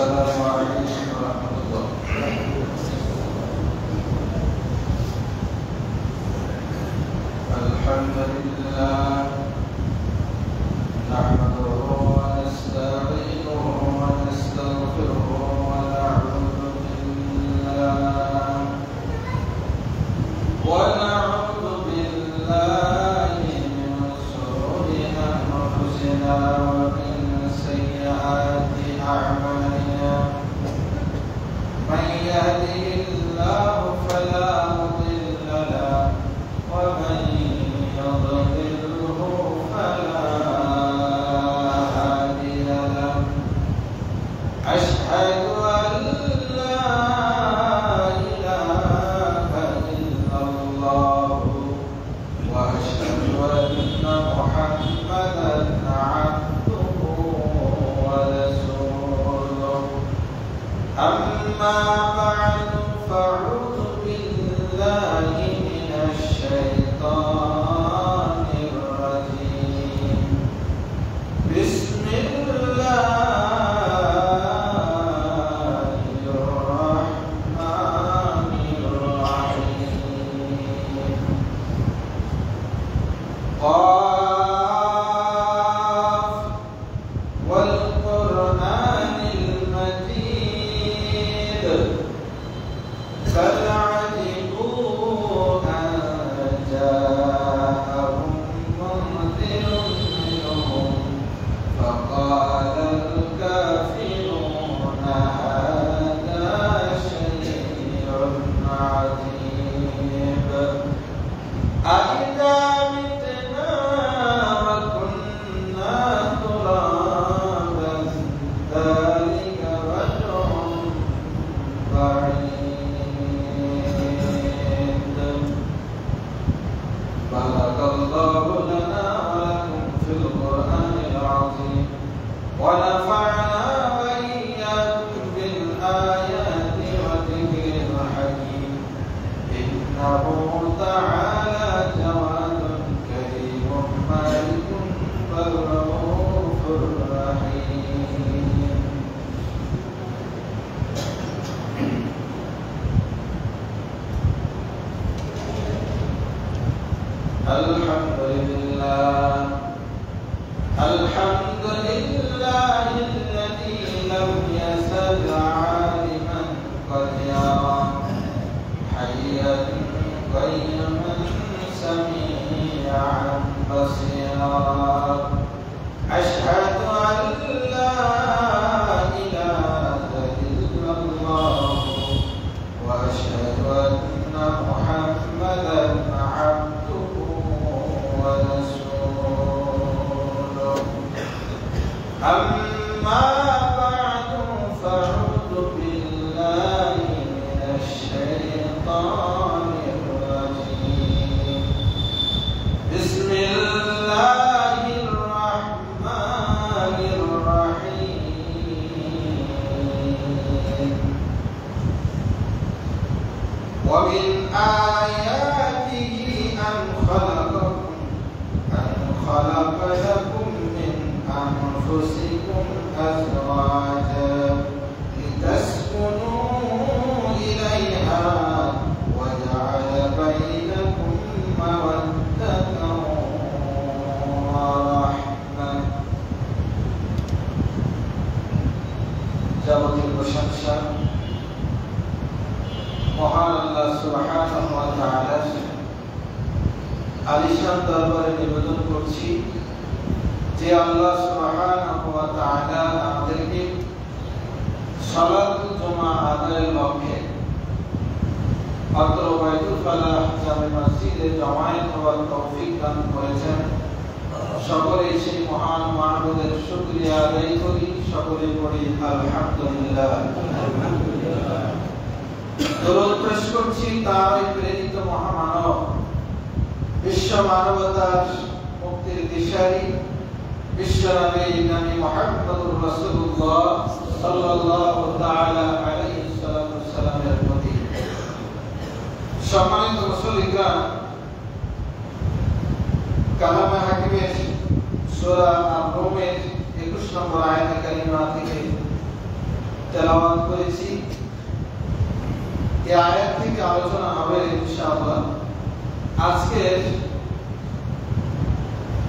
السلام عليكم ورحمة الله. الحمد لله نحمده ونستعينه ونستغفره ونعوذ بالله من شرور أنفسنا ومن سيئات أعمالنا. من يهده الله فلا مضل له ومن يضلله فلا هادي له. أشهد أن لا إله إلا الله وأشهد أن محمدا عبده ورسوله. أما بعد فأعوذ بالله من الشيطان الرجيم. بسم الله الرحمن الرحيم. قاف والقرآن المجيد بل عجبوا أن جاءهم منذر منهم فقال الكافرون هذا شيء عجيب. أإذا متنا وكنا ترابا ذلك رجع بعيد. بارك الله لنا ولكم في القرآن العظيم ونفعنا وإياكم بالآيات والذكر الحكيم. إنه تعالى جواد كريم مالك بل رؤوف رحيم. الحمد لله الحمد لله الذي لم يزل عالما قديرا حيا قيما سميعا بصيرا. أشهد أن لا إله إلا الله وأشهد أن محمدا عبده ورسوله. أما بعد فأعوذ بالله من الشيطان الرجيم. بسم الله الرحمن الرحيم. ومن آياته أن خلق لكم من أنفسكم أزواجا لتسكنوا إليها وجعل بينكم مودة ورحمة. যাবতীয় প্রশংসা মহান আল্লাহ সুবহানাহু ওয়া তাআলার আলিশান দরবারে নিবেদন করছি যে আল্লাহ সুবহানাহু ওয়া তাআলা আমাদেরকে সালাতুল জুমা আদায়ের লক্ষ্যে অত্র বাইতুল ফালাহ জামে মসজিদে জামায়াত হওয়ার তৌফিক দান করেছেন। সকলে সেই মহান মাহবুবের শুকরিয়া আদায় করি। সকলে পড়ি আলহামদুলিল্লাহ। দরুদ পেশ করছি তার প্রেরিত মহামানব বিশ্ব মানবতার মুক্তির দিশারি বিশ্বনবী নবী মুহাম্মদুর রাসূলুল্লাহ সাল্লাল্লাহু তাআলা আলাইহি ওয়াসাল্লামের প্রতি সম্মানিত মুসলিমগণ। কালামে হাকিমের সূরা আর-রুমের 21 নম্বর আয়াতে কারিমা থেকে তেলাওয়াত করেছি। এই আয়াত থেকে আলোচনা হবে ইনশাআল্লাহ। আজকের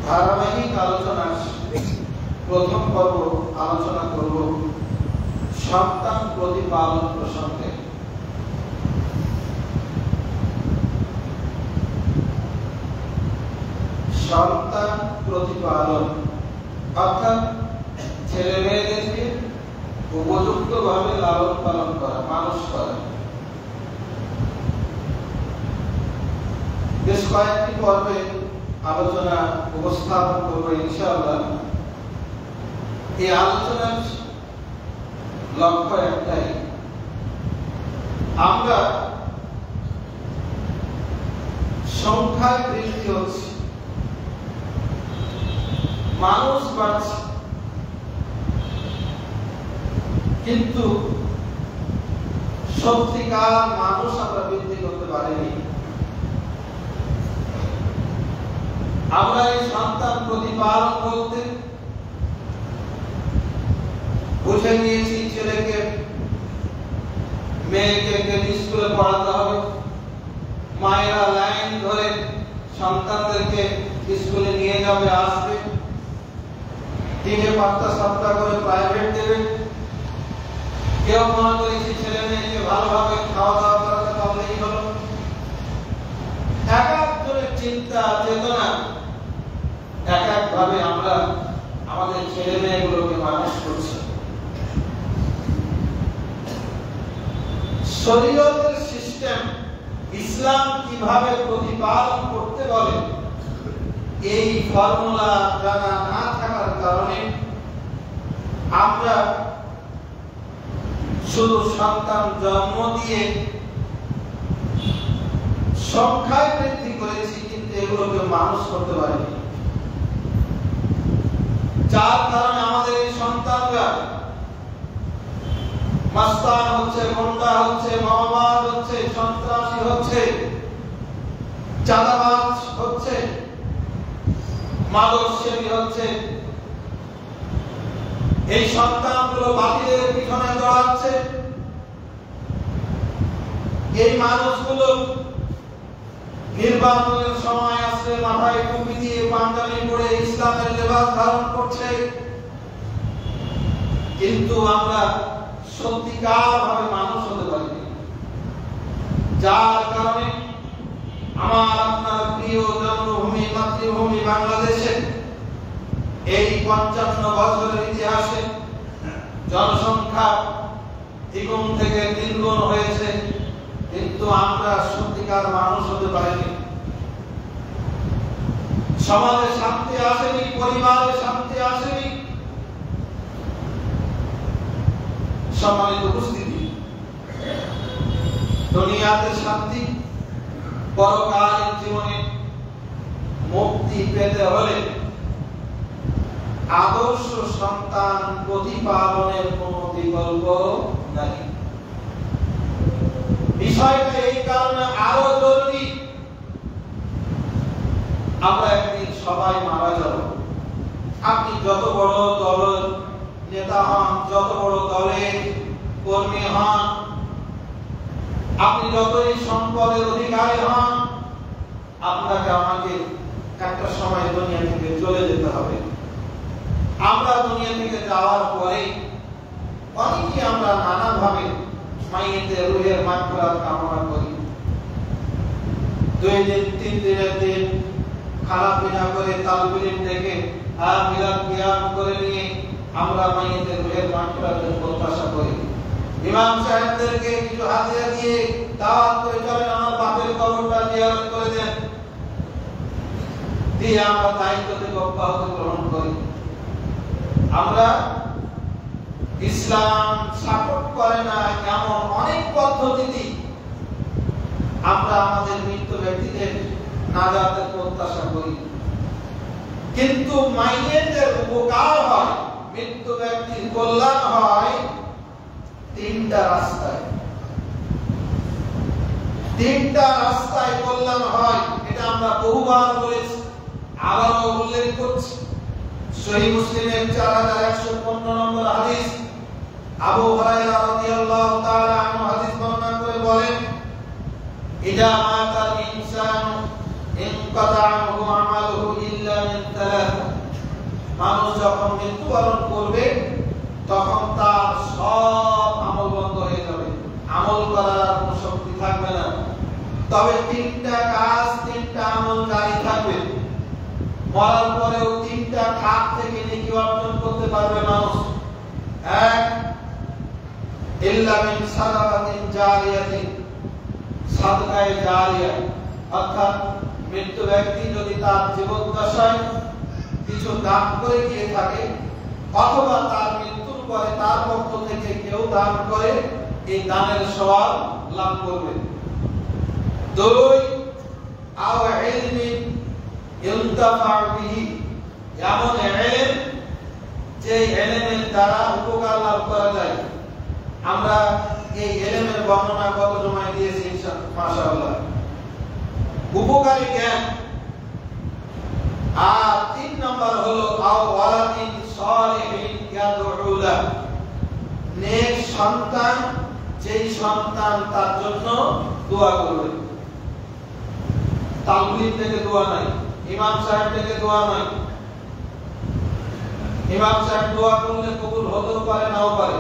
ধারাবাহিক আলোচনার প্রথম পর্ব আলোচনা করব সন্তান প্রতিপালন প্রসঙ্গে। সন্তান প্রতিপালন অর্থাৎ ছেলে মেয়েদেরকে উপযুক্তভাবে লালন পালন করা, মানুষ করা। বেশ কয়েকটি পর্বে আলোচনা উপস্থাপন করবো ইনশাআল্লাহ। এই আলোচনার লক্ষ্য একটাই, আমরা সংখ্যায় বৃদ্ধি হচ্ছে, মানুষ বাড়ছে, কিন্তু সত্যিকার মানুষ আমরা বৃদ্ধি করতে পারিনি। আমরা এই সন্তান প্রতিপালন করতে বুঝে নিয়েছি ছেলেকে মেয়েকে স্কুলে পড়াতে হবে, মায়েরা লাইন ধরে সন্তানদেরকে স্কুলে নিয়ে যাবে, আসবে, 3-5 করে প্রাইভেট দেবে। কেউ মনে করেছি ছেলে মেয়েকে ভালোভাবে খাওয়া দাওয়া করাতে পারলেই হলো। এক একজনের চিন্তা চেতনা এক এক ভাবে আমরা আমাদের ছেলে মেয়েগুলোকে মানুষ করছি। শরীয়তের সিস্টেম, ইসলাম কিভাবে প্রতিপালন করতে বলে, এই ফর্মুলা জানা না থাকার কারণে আমরা শুধু সন্তান জন্ম দিয়ে সংখ্যায় বৃদ্ধি করেছি, কিন্তু এগুলোকে মানুষ করতে পারিনি। যার কারণে আমাদের এই সন্তানরা মাস্তান হচ্ছে, গুন্ডা হচ্ছে, মাওবাদ হচ্ছে, সন্ত্রাসী হচ্ছে, চাঁদাবাজ হচ্ছে, মাদক সেবী হচ্ছে। এই সন্তানগুলো বাতিলের পিছনে দৌড়াচ্ছে। এই মানুষগুলো নির্বাচনের সময় আসলে মাথায় টুপি দিয়ে পাঞ্জাবি পরে ইসলামের লেবাস ধারণ করছে, কিন্তু আমরা সত্যিকার ভাবে মানুষ হতে পারি। যার কারণে আমার আপনার প্রিয় জন্মভূমি মাতৃভূমি বাংলাদেশে এই 55 বছরের ইতিহাসে জনসংখ্যা দ্বিগুণ থেকে তিনগুণ হয়েছে, কিন্তু আমরা সত্যিকার মানুষ হতে পারিনি। সমাজে শান্তি আসেনি, পরিবারে শান্তি আসেনি। সম্মানিত উপস্থিতি, দুনিয়াতে শান্তি, পরকালীন জীবনে মুক্তি পেতে হলে আদর্শ সন্তান প্রতিপালনের কোনো বিকল্প নাই। বিষয়টা এই কারণে আরো জরুরি, আমরা একদিন সবাই মারা যাব। আপনি যত বড় দলের নেতা হন, যত বড় দলের কর্মী হন, আপনি যতই সম্পদের অধিকারী হন, আপনাকে আমাকে একটা সময় দুনিয়া থেকে চলে যেতে হবে। আমরা দুনিয়া থেকে যাওয়ার পরে অনেকে আমরা নানাভাবে মাইয়েতে রুহের মাগফিরাত কামনা করি। 2 দিন 3 দিনের দিন খানা পিনা করে তালবিলিম দেখে মিলাদ কিয়াম করে নিয়ে আমরা মাইয়েতে রুহের মাগফিরাতের প্রত্যাশা করি। ইমাম সাহেবদেরকে কিছু হাজিরা দিয়ে দাওয়াত করে চলেন, আমার বাপের কবরটা জিয়ারত করে দেন, দিয়ে আমরা দায়িত্ব থেকে অব্যাহতি গ্রহণ করি। আমরা ইসলাম সাপোর্ট করে না এমন অনেক পদ্ধতি আমরা আমাদের মৃত ব্যক্তিদের নাজাতের প্রত্যাশা করি, কিন্তু মাইয়েতের উপকার হয়, মৃত ব্যক্তির কল্যাণ হয় 3টা রাস্তায়। 3টা রাস্তায় কল্যাণ হয়, এটা আমরা বহুবার বলেছি, আবারও উল্লেখ করছি। সহিহ মুসলিমের 4115 নম্বর হাদিস, আবু হুরায়রা রাদিয়াল্লাহু তাআলা আনহু হাদিস বর্ণনা করে বলেন, ইদা মাতাল ইনসানু ইনকাতা আনহু আমালুহু ইল্লা মিন তালাত। মানুষ যখন মৃত্যুবরণ করবে তখন তার সব আমল বন্ধ হয়ে যাবে, আমল করার আর কোনো শক্তি থাকবে না। তবে তিনটা কাজ, তিনটা আমল জারি থাকবে। মরার পরেও তিনটা খাত থেকে নেকি অর্জন করতে পারবে মানুষ। এক, ইল্লা মিন সাদাকাতিন জারিয়াতিন, সাদকায়ে জারিয়া, অর্থাৎ মৃত ব্যক্তি যদি তার জীবদ্দশায় কিছু দান করে দিয়ে থাকে অথবা তার মৃত্যুর পরে তার পক্ষ থেকে কেউ দান করে, এই দানের সওয়াব লাভ করবে। দুই, আও ইলমিন ইনতাফা বিহি, এমন ইলম যে ইলমের দ্বারা উপকার লাভ করা যায়। আমরা এই ইলমের বর্ণনা কত জমায় দিয়েছি মাশাআল্লাহ, উপকারী জ্ঞান। আর তিন নম্বর হলো আও ওয়ালাদিন সালিহিন ইয়াদউ লাহ, নেক সন্তান, যেই সন্তান তার জন্য দোয়া করবে। তালবিল থেকে দোয়া নাই, ইমাম সাহেব থেকে দোয়া নাই। ইমাম সাহেব দোয়া করলে কবুল হতেও পারে নাও পারে,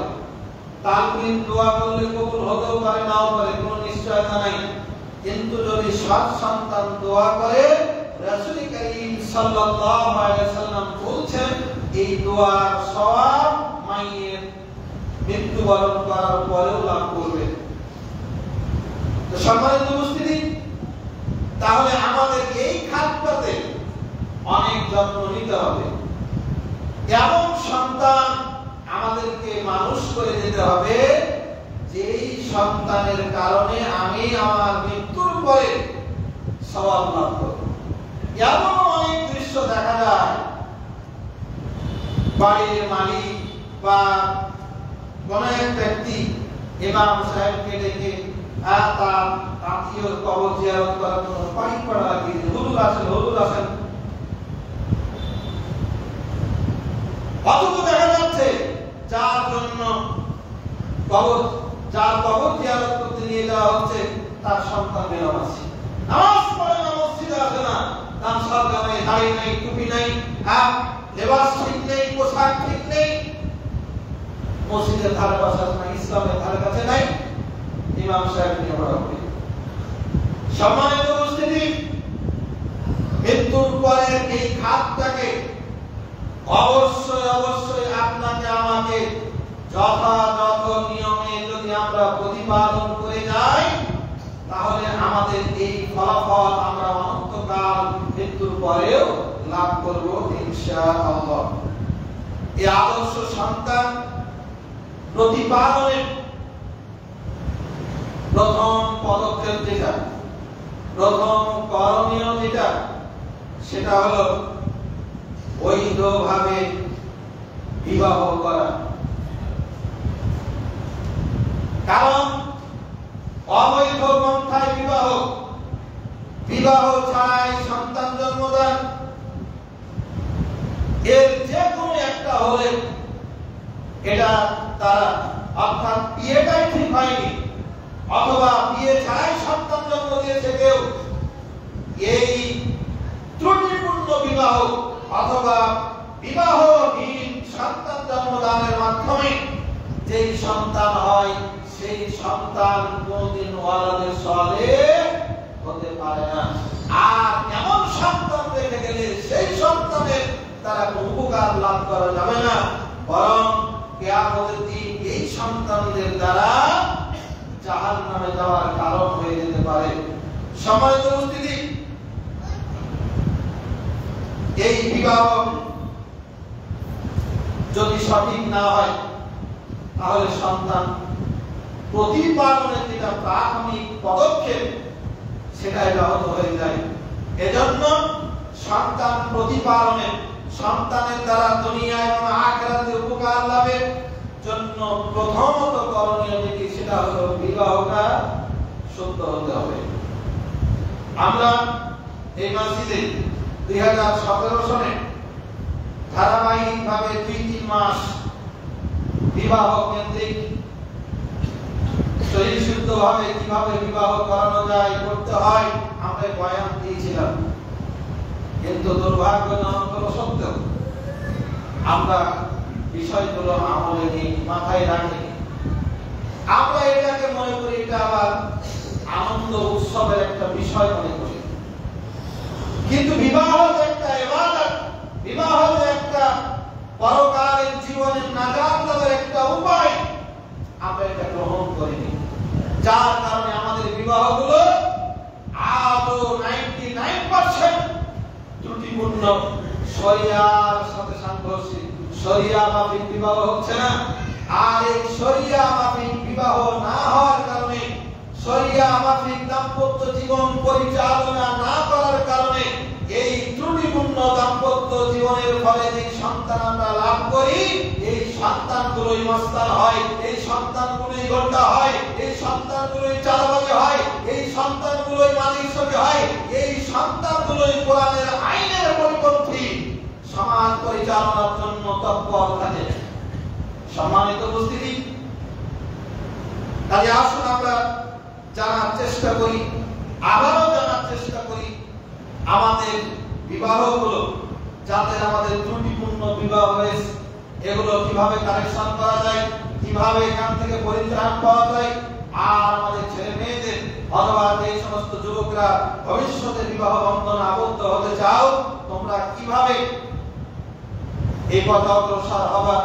তালবিল দোয়া করলে কবুল হতেও পারে নাও পারে, কোনো নিশ্চয়তা নাই। কিন্তু যদি সৎ সন্তান দোয়া করে, রাসূল করিম সাল্লাল্লাহু আলাইহি ওয়াসাল্লাম বলেছেন এই দোয়ার সওয়াব মায়ের মৃত্যুবরণ করার পরেও লাভ করবে। তো সম্মানিত উপস্থিতি, তাহলে আমাদের এই খাতটাতে অনেক যত্ন নিতে হবে। এমন সন্তান আমাদেরকে মানুষ করে যেতে হবে যেই সন্তানের কারণে আমি আমার মৃত্যুর পরে সওয়াব লাভ করব। এমন অনেক দৃশ্য দেখা যায়, বাড়ির মালিক বা কোন এক ব্যক্তি ইমাম সাহেবকে ডেকে তার আত্মীয় কবর জিয়ারত করার জন্য পানি পড়া লাগিয়ে, হুজুর আসেন, হুজুর আসেন। অথচ দেখা যাচ্ছে যার জন্য যার কবর জিয়ারত করতে নিয়ে যাওয়া হচ্ছে তার সন্তান বেনামাজি, নামাজ পড়ে না, মসজিদে আসে না, তার সরকার নেই, দাড়ি নেই, টুপি নেই, লেবাস ঠিক নেই, পোশাক ঠিক নেই, মসজিদের ধারে পাশে নাই, ইসলামের ধারে কাছে নাই, ইমাম সাহেব নিয়ে পড়া করি। সম্মানিত উপস্থিতি, মৃত্যুর পরের এই খাতটাকে অবশ্যই অবশ্যই আপনাকে আমাকে যথাযথ নিয়মে যদি আমরা প্রতিপালন করে যাই, তাহলে আমাদের এই ফলাফল আমরা অনন্তকাল মৃত্যুর পরেও লাভ করব ইনশাআল্লাহ। এই আদর্শ সন্তান প্রতিপালনের প্রথম পদক্ষেপ যেটা, প্রথম করণীয় যেটা, সেটা হলো বৈধভাবে বিবাহ করা। কারণ অবৈধ পন্থায় বিবাহ ছাড়াই সন্তান জন্মদান, এর যে কোনো একটা হলে এটা তারা, অর্থাৎ বিয়েটাই ঠিক হয়নি অথবা বিয়ে ছাড়াই সন্তান জন্ম দিয়েছে কেউ, এই ত্রুটিপূর্ণ বিবাহ অথবা বিবাহহীন সন্তান জন্মদানের মাধ্যমে যেই সন্তান হয় সেই সন্তান কোনদিন ওয়ালাদে সালেহ হতে পারে না। আর এমন সন্তান রেখে গেলে সেই সন্তানের তারা কোনো উপকার লাভ করা যাবে না, বরং কিয়ামতের দিন এই সন্তানদের দ্বারা জাহান্নামে যাওয়ার কারণ হয়ে যেতে পারে। সম্মানিত উপস্থিতি, এই বিবাহ যদি সঠিক না হয় তাহলে সন্তান প্রতিপালনের যেটা প্রাথমিক পদক্ষেপ সেটাই ব্যাহত হয়ে যায়। এজন্য সন্তান প্রতিপালনে, সন্তানের দ্বারা দুনিয়া এবং আখিরাতে উপকার লাভের জন্য প্রথমত করণীয় যেটি, সেটা হলো বিবাহটা শুদ্ধ হতে হবে। আমরা এই মসজিদে 2017 সনে ধারাবাহিকভাবে 2-3 মাস বিবাহ কেন্দ্রিক সহিষ্ণুভাবে কিভাবে বিবাহ করানো যায় করতে হয় আমরা বয়ান দিয়েছিলাম, কিন্তু দুর্ভাগ্যজনক হলো সত্য আমরা বিষয়গুলো আমলে নিয়ে মাথায় রাখি। আমরা এটাকে মনে করি এটা আবার আনন্দ উৎসবের একটা বিষয় মনে করি, কিন্তু বিবাহ যে একটা ইবাদত, বিবাহ যে একটা পরকালের জীবনের নাজাত লাভের একটা উপায় আমরা এটা গ্রহণ করিনি, যার কারণে আমাদের বিবাহগুলো আজও 99% ত্রুটিপূর্ণ, শরিয়ার সাথে সাংঘর্ষিক, শরিয়া মাফিক বিবাহ হচ্ছে না। আর এই শরিয়া মাফিক বিবাহ না হওয়ার কারণে, শরিয়া মাফিক দাম্পত্য জীবন পরিচালনা না করার কারণে এই ত্রুটিপূর্ণ দাম্পত্য জীবনের ফলে যে সন্তান আমরা লাভ করি, এই সন্তানগুলোই মাস্তান হয়, এই সন্তানগুলোই গন্ডা হয়, এই সন্তানগুলোই চালাবাজি হয়, এই সন্তানগুলোই মাদকাসক্তি হয়, এই সন্তানগুলোই কোরআনের আইনের পরিপন্থী সমাজ পরিচালনার জন্য তৎপর থাকে। সম্মানিত উপস্থিতি, তাই আসুন আমরা জানার চেষ্টা করি, আবারও জানার চেষ্টা করি আমাদের বিবাহগুলো, যাতে আমাদের ত্রুটিপূর্ণ বিবাহ হয়েছে এগুলো কিভাবে কারেকশন করা যায়, কিভাবে এখান থেকে পরিত্রাণ পাওয়া যায়। আর আমাদের ছেলে মেয়েদের অথবা যে সমস্ত যুবকরা ভবিষ্যতে বিবাহ বন্ধনে আবদ্ধ হতে চাও, তোমরা কিভাবে এই পথে অগ্রসর হবা,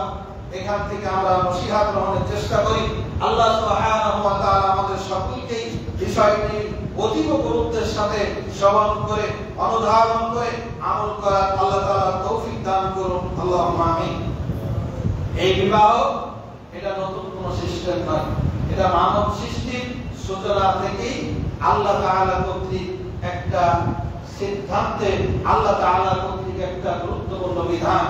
এখান থেকে আমরা নসিহত গ্রহণের চেষ্টা করি। আল্লাহ সুবহানাহু ওয়া তাআলা আমাদের সকলকে বিষয়টি অতীব গুরুত্বের সাথে শ্রবণ করে অনুধাবন করে আমল করার আল্লাহ তাআলা তৌফিক দান করুন, আল্লাহুম্মা আমিন। এই বিবাহ এটা নতুন কোনো সিস্টেম নয়, এটা মানব সৃষ্টির সূচনা থেকেই আল্লাহ তাআলা কর্তৃক একটা সিদ্ধান্তে, আল্লাহ তাআলা কর্তৃক একটা গুরুত্বপূর্ণ বিধান।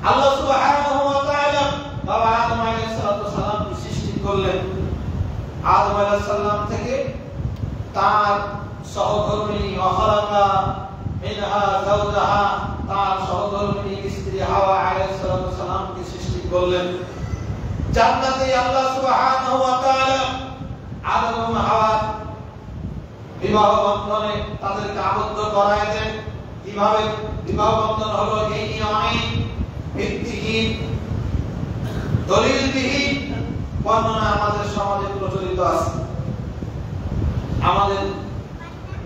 আল্লাহ সুবহানাহু ওয়া তাআলা বাবা আদম আলাইহিস সালামকে সৃষ্টি করলেন। আদম আলাইহিস সালাম থেকে তার সহধর্মিণী ওয়াখালাকা মিনহা যাওজাহা, তার সহধর্মিণী স্ত্রী হাওয়া আলাইহিস সালামকে সৃষ্টি করলেন। জান্নাতে আল্লাহ সুবহানাহু ওয়া তাআলা আদম এবং হাওয়ার বিবাহ বন্ধনে তাদেরকে আবদ্ধ করায় দেন। কিভাবে বিবাহ বন্ধন হলো, এই নিয়মে ভিত্তিহীন দলিলবিহীন বর্ণনা আমাদের সমাজে প্রচলিত আছে। আমাদের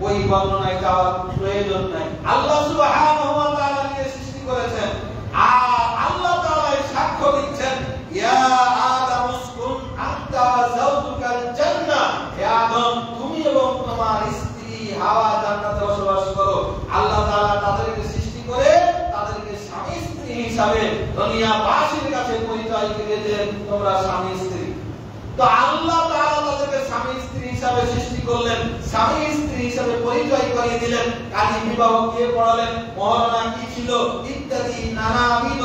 ওই বর্ণনায় যাওয়ার প্রয়োজন নাই। আল্লাহ সুবহানাহু ওয়া তাআলা কে সৃষ্টি করেছেন, আর আল্লাহ তাআলা সাক্ষ্য দিচ্ছেন, ইয়া আদম উসকুন আনতা ওয়া যাওজুকাল জান্নাহ, হে আদম তুমি এবং তোমার স্ত্রী হাওয়া জান্নাতে বসবাস করো। আল্লাহ তাআলা তাদেরকে সৃষ্টি করে তাদেরকে স্বামী স্ত্রী হিসাবে দুনিয়াবাসীর কাছে পরিচয় দিয়ে দিলেন, তোমরা স্বামী স্ত্রী। তো আল্লাহ তাআলা তাদেরকে স্বামী স্ত্রী হিসাবে সৃষ্টি করলেন, স্বামী স্ত্রী হিসাবে পরিচয় করিয়ে দিলেন। কাজী বিবাহ কে পড়ালেন, মহারণা কি ছিল ইত্যাদি নানাবিধ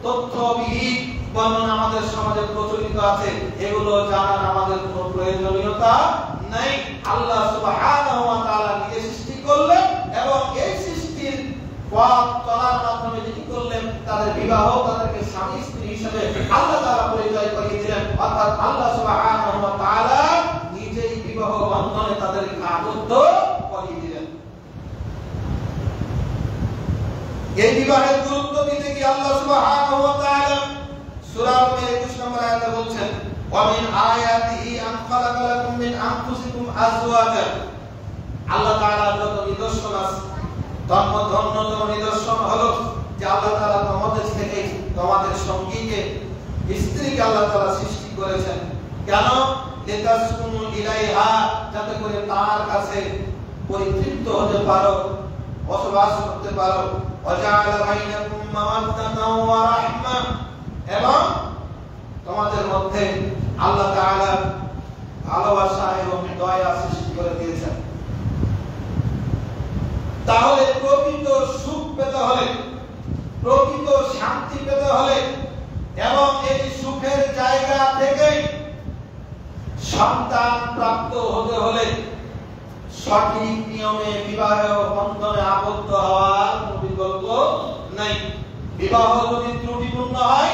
তথ্যবিহীন বর্ণনা আমাদের সমাজে প্রচলিত আছে। এগুলো জানার আমাদের কোনো প্রয়োজনীয়তা নাই। আল্লাহ সুবহানাহু ওয়া তাআলা নিজে সৃষ্টি করলেন এবং এই সৃষ্টির পথ চলার মাধ্যমে যিনি করলেন তাদের বিবাহ, তাদেরকে স্বামী স্ত্রী হিসেবে আল্লাহ তাআলা পরিচয় করিয়ে দিলেন। অর্থাৎ আল্লাহ সুবহানাহু ওয়া তাআলা নিজেই বিবাহ বন্ধনে তাদেরকে আবদ্ধ করিয়ে দিলেন। এই বিবাহের গুরুত্ব দিতে গিয়ে আল্লাহ সুবহানাহু ওয়া তাআলা সূরা নূরের 21 নম্বর আয়াতে বলছেন, ওয়া মিন আয়াতিহি আন খালাকা লাকুম মিন আনফুসিকুম আজওয়াজা। আল্লাহ তাআলা যত নিদর্শন আছে, ধন্যতম নিদর্শন হলো যে আল্লাহ তাআলা তোমাদের থেকে তোমাদের সঙ্গীকে, স্ত্রীকে আল্লাহ তাআলা সৃষ্টি করেছেন। কেন? লিতাসকুনু ইলাইহা, যাতে করে তার কাছে পরিতৃপ্ত হতে পারো, বসবাস করতে পারো। ওয়াজআলা বাইনাকুম মাওয়াদ্দাতাও ওয়া রাহমা, এবং তোমাদের মধ্যে আল্লাহ তাআলা ভালোবাসা এবং দয়া সৃষ্টি করে দিয়েছেন। তাহলে প্রকৃত সুখ পেতে হলে, প্রকৃত শান্তি পেতে হলে এবং এই সুখের জায়গা থেকে সন্তান প্রাপ্ত হতে হলে সঠিক নিয়মে বিবাহ বন্ধনে আবদ্ধ হওয়ার কোনো বিকল্প নাই। বিবাহ যদি ত্রুটিপূর্ণ হয়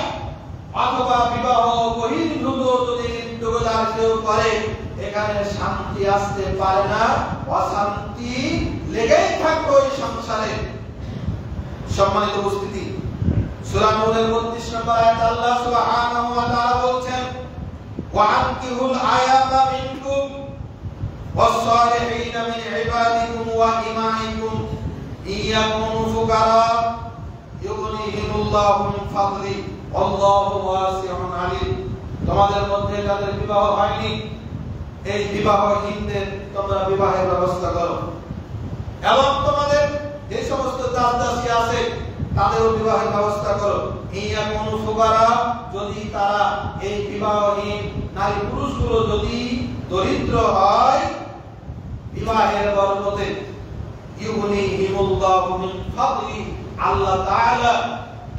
অথবা বিবাহ বহির্ভূত যদি লিপ্ততার কেউ করে, এখানে শান্তি আসতে পারে না, অশান্তি লেগেই থাকবে ওই সংসারে। সম্মানিত উপস্থিতি, সূরা নূরের 32 নম্বর আয়াতে আল্লাহ সুবহানাহু ওয়া তাআলা বলছেন, ওয়ানকিহুল আয়াতা মিনকুম ওয়াস-সালিহিনা মিন ইবাদিকুম ওয়া ইমাইকুম ইয়াকুনু ফুকারা ইউগনিহিমুল্লাহু মিন ফাদলি আল্লাহু ওয়াসিউন আলিম। তোমাদের মধ্যে যাদের বিবাহ হয়নি, এই বিবাহহীনদের তোমরা বিবাহের ব্যবস্থা করো, এবং তোমাদের যে সমস্ত দাস-দাসী আছে তাদেরও বিবাহের ব্যবস্থা করো। ইয়াকুনু ফুকারা, যদি তারা এই বিবাহহীন নারী পুরুষগুলো যদি দরিদ্র হয় বিবাহের বরকতে, ইউগনিহিমুল্লাহু মিন ফাদলি, আল্লাহ তাআলা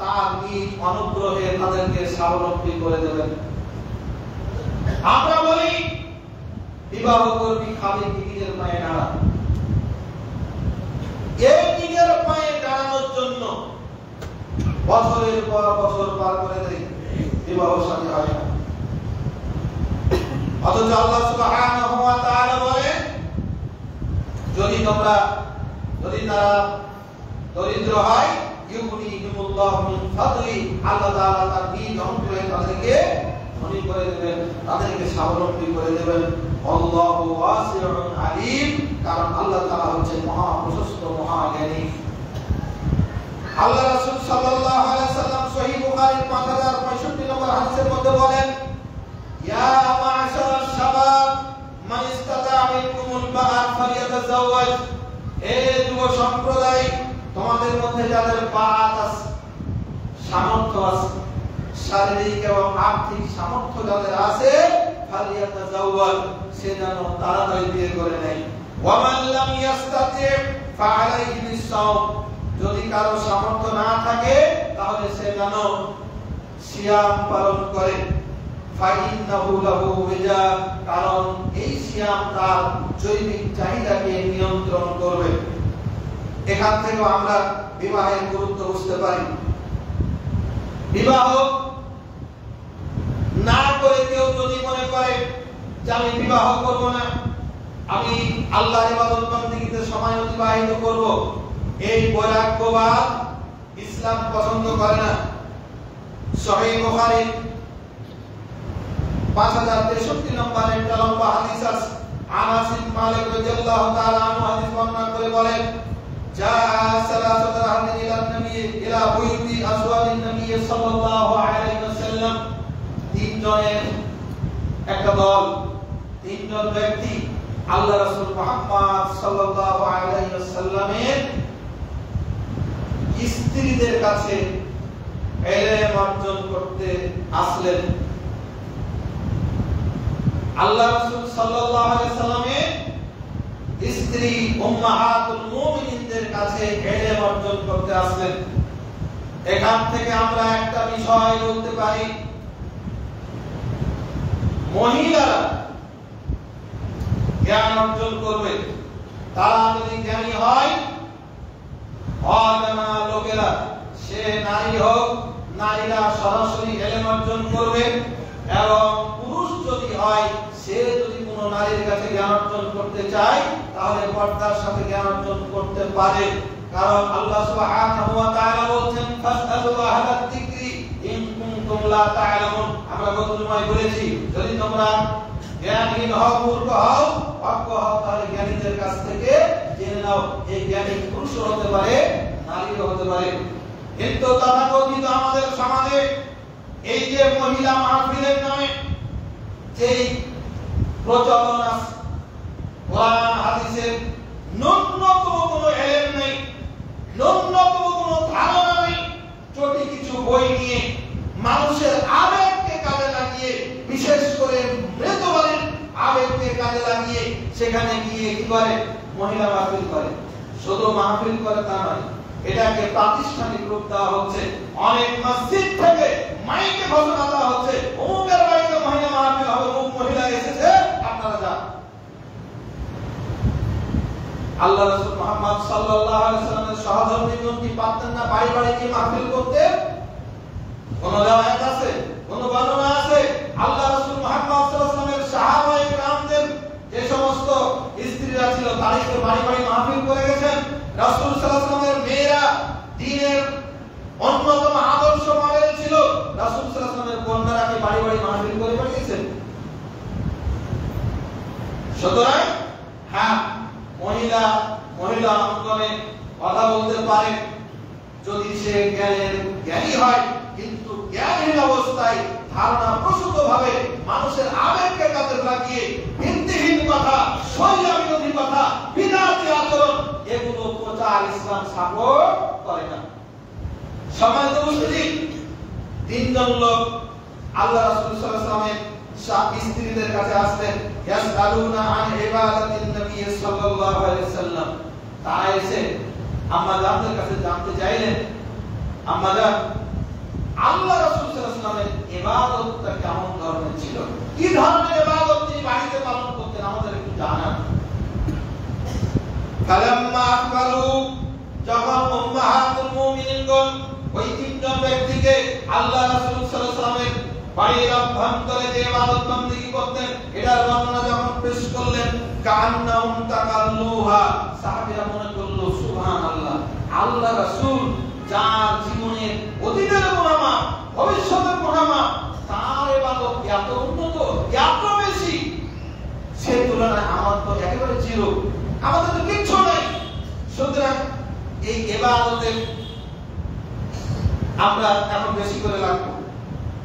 তার নিজ অনুগ্রহে তাদেরকে স্বাবলম্বী করে দেবেন। আমরা বলি বিবাহ করবি খালি নিজের পায়ে দাঁড়া, এই নিজের পায়ে দাঁড়ানোর জন্য বছরের পর বছর পার করে দেয়, বিবাহ শাদী হয় না। অথচ আল্লাহ সুবহানাহু ওয়া তাআলা বলেন, যদি তারা দরিদ্র হয়, ইউগনিহিমুল্লাহু মিন ফাদলি, আল্লাহ তাআলা তার নিজ অনুগ্রহে তাদেরকে ধনী করে দেবেন, তাদেরকে স্বাবলম্বী করে দেবেন। আল্লাহু ওয়াসিউন আলিম, কারণ আল্লাহ তাআলা হচ্ছেন মহা প্রশস্ত, মহা জ্ঞানী। আল্লাহ রাসূল সাল্লাল্লাহু আলাইহি সাল্লাম সহিহ বুখারীর 5065 নম্বর হাদিসের মধ্যে বলেন, ইয়া মা'শারাশ শাবাব মান ইসতাতা মিনকুমুল বা'আত ফালিয়াতাযাওয়াজ। হে যুব সম্প্রদায়, তোমাদের মধ্যে যাদের বা'আত আছে, সামর্থ্য আছে, শারীরিক এবং আর্থিক সামর্থ্য যাদের আছে, ফালিয়াতাযাওয়াজ, সে যেন তাড়াতাড়ি বিয়ে করে নেয়। ওয়া মান লাম ইয়াস্তাতি ফা'আলাইহি বিস-সাওম, যদি কারো সামর্থ্য না থাকে তাহলে সে যেন সিয়াম পালন করে। ফাইন্নাহু লাহু ওয়াজা, কারণ এই সিয়াম তার জৈবিক চাহিদাকে নিয়ন্ত্রণ করবে। এখান থেকে আমরা বিবাহের গুরুত্ব বুঝতে পারি। বিবাহ না করে কেউ যদি মনে করে যে আমি বিবাহ করব না, আমি আল্লাহর ইবাদত বন্দেগীতে সময় অতিবাহিত করব, এই বৈরাগ্যবাদ ইসলাম পছন্দ করে না। সহিহ বুখারী 5063 নম্বর একটা লম্বা হাদিস আছে। আনাস বিন মালিক রাদিয়াল্লাহু তাআলা আনহু হাদিস বর্ণনা করে বলেন, জা সালাসাতু রাহতিন ইলা নবী ইলা বুয়ুতি আজওয়াজিন নবী সাল্লাল্লাহু আলাইহি ওয়াসাল্লাম, তিনজনের একটা দল, তিনজন ব্যক্তি আল্লাহ রাসূল মুহাম্মদ সাল্লাল্লাহু আলাইহি ওয়াসাল্লামের স্ত্রীদের কাছে ইলম অর্জন করতে আসলেন। আল্লাহ রাসূল সাল্লাল্লাহু আলাইহি ওয়াসাল্লামের স্ত্রী উম্মাহাতুল মুমিনিনদের কাছে ইলম অর্জন করতে আসলেন। এখান থেকে আমরা একটা বিষয় বলতে পারি, মহিলারা জ্ঞান অর্জন করবে, তারা যদি জ্ঞানী হয়, অজানা লোকেরা, সে নারী হোক, নারীরা সরাসরি ইলম অর্জন করবে, এবং পুরুষ যদি হয়, সে যদি কোনো নারীর কাছে জ্ঞান অর্জন করতে চায় তাহলে পর্দার সাথে জ্ঞান অর্জন করতে পারে। কারণ আল্লাহ সুবহানাহু ওয়া তাআলা বলেন, ফাসআলু আহলাদ যিকরি ইন কুনতুম লা তা'লামুন। আমরা গত জুমায় বলেছি, যদি তোমরা জ্ঞানহীন হও, মূর্খ হও, অজ্ঞ হও, তাহলে জ্ঞানীদের কাছ থেকে জেনে নাও। এই জ্ঞানী পুরুষ হতে পারে, নারীও হতে পারে। কিন্তু তথাকথিত আমাদের সমাজে এই যে মহিলা মাহফিলের নামে যে প্রচলন আছে, কোরআন হাদিসের ন্যূনতম কোনো ইলম নেই, ন্যূনতম কোনো ধারণা নেই, চটি কিছু বই নিয়ে মানুষের আবেগকে কাজে লাগিয়ে, বিশেষ করে মৃতবাদের আবেগকে কাজে লাগিয়ে সেখানে গিয়ে কি করে, মহিলা মাহফিল করে। শুধু মাহফিল করে তা নয়, এটাকে প্রাতিষ্ঠানিক রূপ দেওয়া হচ্ছে। অনেক মসজিদ থেকে মাইকে ঘোষণা দেওয়া হচ্ছে, অমুকের বাড়িতে মহিলা মাহফিল হবে, অমুক মহিলা এসেছে, আপনারা যান। আল্লাহ রাসূল মুহাম্মদ সাল্লাল্লাহু আলাইহি ওয়াসাল্লামের সহধর্মীগণ কি পারতেন না বাড়ি বাড়ি গিয়ে মাহফিল করতে? কোন রিওয়ায়াত আছে? সুতরাং হ্যাঁ, মহিলা অঙ্গনে কথা বলতে পারে যদি সে জ্ঞানী হয়, কিন্তু জ্ঞানহীন অবস্থায় ধারণা প্রসূত ভাবে মানুষের আবেগকে কাজে লাগিয়ে ভিত্তিহীন কথা, শরিয়া বিরোধী কথা, বিদআতি আচরণ এগুলো প্রচার ইসলাম সাপোর্ট করে না। সম্মানিত উপস্থিতি, তিনজন লোক আল্লাহ রাসূল সাল্লাল্লাহু আলাইহি ওয়াসাল্লামের স্ত্রীদের কাছে আসলেন, ইয়াসআলুনা আন ইবাদাতিন নবী সাল্লাল্লাহু আলাইহি ওয়াসাল্লাম। তারা এসে আম্মা জানদের কাছে জানতে চাইলেন, আম্মা জান, আল্লাহ রাসূল সাল্লাল্লাহু আলাইহি ওয়াসাল্লামের ইবাদতটা কেমন ধরনের ছিল, কি ধরনের ইবাদত তিনি বাড়িতে পালন করতেন, আমাদের একটু জানান। ফালাম্মা আকবারু, যখন উম্মাহাতুল মুমিনিনগণ ওই তিনজন ব্যক্তিকে আল্লাহ রাসূল সাল্লাল্লাহু আলাইহি ওয়াসাল্লামের বাড়ির অভ্যন্তরে যে ইবাদত বন্দেগী করতেন এটার বর্ণনা যখন পেশ করলেন, কান্নাহুম তাকাল্লুহা, সাহাবীরা মনে করলো সুবহানাল্লাহ, আল্লাহ রাসূল যার জীবনের অতীতের গুনাহ, ভবিষ্যতের গুনাহ, তার ইবাদত এত উন্নত, এত বেশি, সে তুলনায় আমার তো একেবারে জিরো, আমাদের তো কিচ্ছু নাই। সুতরাং এই ইবাদতের আমরা এখন বেশি করে লাগবো।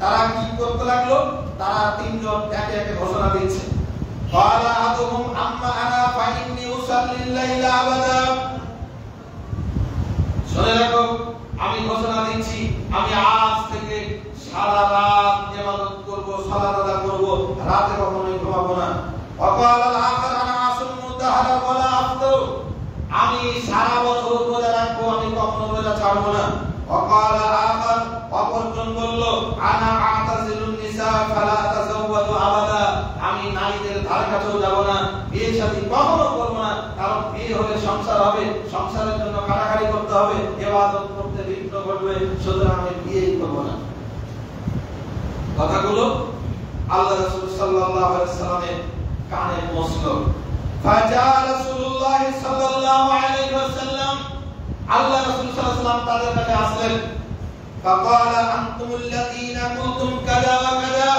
তারা কি করতে লাগলো? তারা তিনজন একে একে ঘোষণা দিচ্ছে, ক্বালা আহাদুহুম আম্মা আনা ফাইন্নী উসাল্লিল লাইলা আবাদা। শুনে রাখো, আমি ঘোষণা দিচ্ছি, আমি আজ থেকে সারা রাত ইবাদত করব, সালাত আদায় করব, রাতে কখনোই ঘুমাবো না। ওয়াকালা আল-আখার আনা আসুমু দাহরা ওয়ালা আফতার, আমি সারা বছর রোজা রাখবো, আমি কখনো রোজা ছাড়বো না। ওয়াকালা আখার, অপরজন বলল, আনা আতাজিলুন নিসা ফালা তাযাওয়াজু আবাদা, আমি নারীদের ধারে কাছেও যাব না, বিয়ে শাদী কখনো করব না, কারণ বিয়ে হলে সংসার হবে, সংসারের জন্য কাটাকাটি করতে হবে, ইবাদত করতে বিঘ্ন ঘটবে, সুতরাং আমি বিয়েই করব না। কথাগুলো আল্লাহ রাসূল সাল্লাল্লাহু আলাইহি ওয়াসাল্লামের কানে পৌঁছলো। ফাজা রাসূলুল্লাহ সাল্লাল্লাহু আলাইহি ওয়াসাল্লাম, আল্লাহ রাসূল সাল্লাল্লাহু আলাইহি ওয়াসাল্লাম তাদের কাছে আসলেন। ফাকালা আনতুমুল লাযীনা কুনতুম কাযা ওয়া কাযা,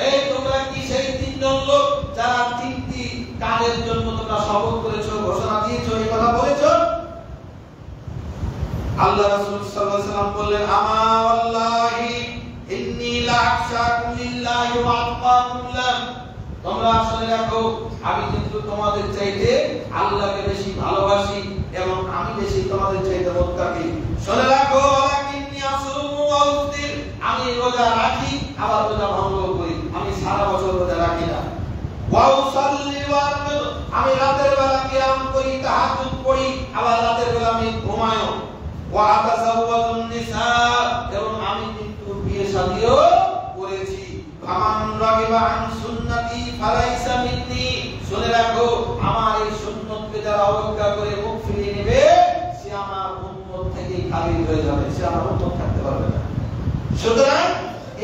এই তোমরা কি সেই তিনজন লোক যারা তিনটি কাজের জন্য তোমরা শপথ করেছো, ঘোষণা দিয়েছো, এই কথা বলেছো? আল্লাহ রাসূল সাল্লাল্লাহু আলাইহি ওয়াসাল্লাম বললেন, আমা ওয়াল্লাহি ইন্নী লা আখশাকুম লিল্লাহি ওয়া আতকাকুম লাহ, তোমরা আসলে রাখো, আমি কিন্তু তোমাদের চাইতে আল্লাহকে বেশি ভালোবাসি এবং আমি বেশি তোমাদের চাইতে মুত্তাকি। শুনে রাখো, লাকিন্নী আসুমু ওয়া উফতির, আমি রোজা রাখি আবার রোজা ভঙ্গ করি, আমি সারা বছর রোজা রাখি না। ওয়া উসাল্লি ওয়া আরকুদ, আমি রাতের বেলা কিয়াম করি, তাহাজ্জুদ পড়ি, আবার রাতের বেলা আমি ঘুমাই। ওয়া আতাযাওয়াজুন নিসা, এবং আমি কিন্তু বিয়ে শাদীও করেছি। ফামান রাগিবা আন সুন্নতি ফালাইসা মিন্নি, শুনে রাখো, আমার এই সুন্নতকে যারা অবজ্ঞা করে মুখ ফিরিয়ে নেবে, সে আমার উম্মত থেকে খালি হয়ে যাবে, সে আমার উম্মত থাকতে পারবে না। সুতরাং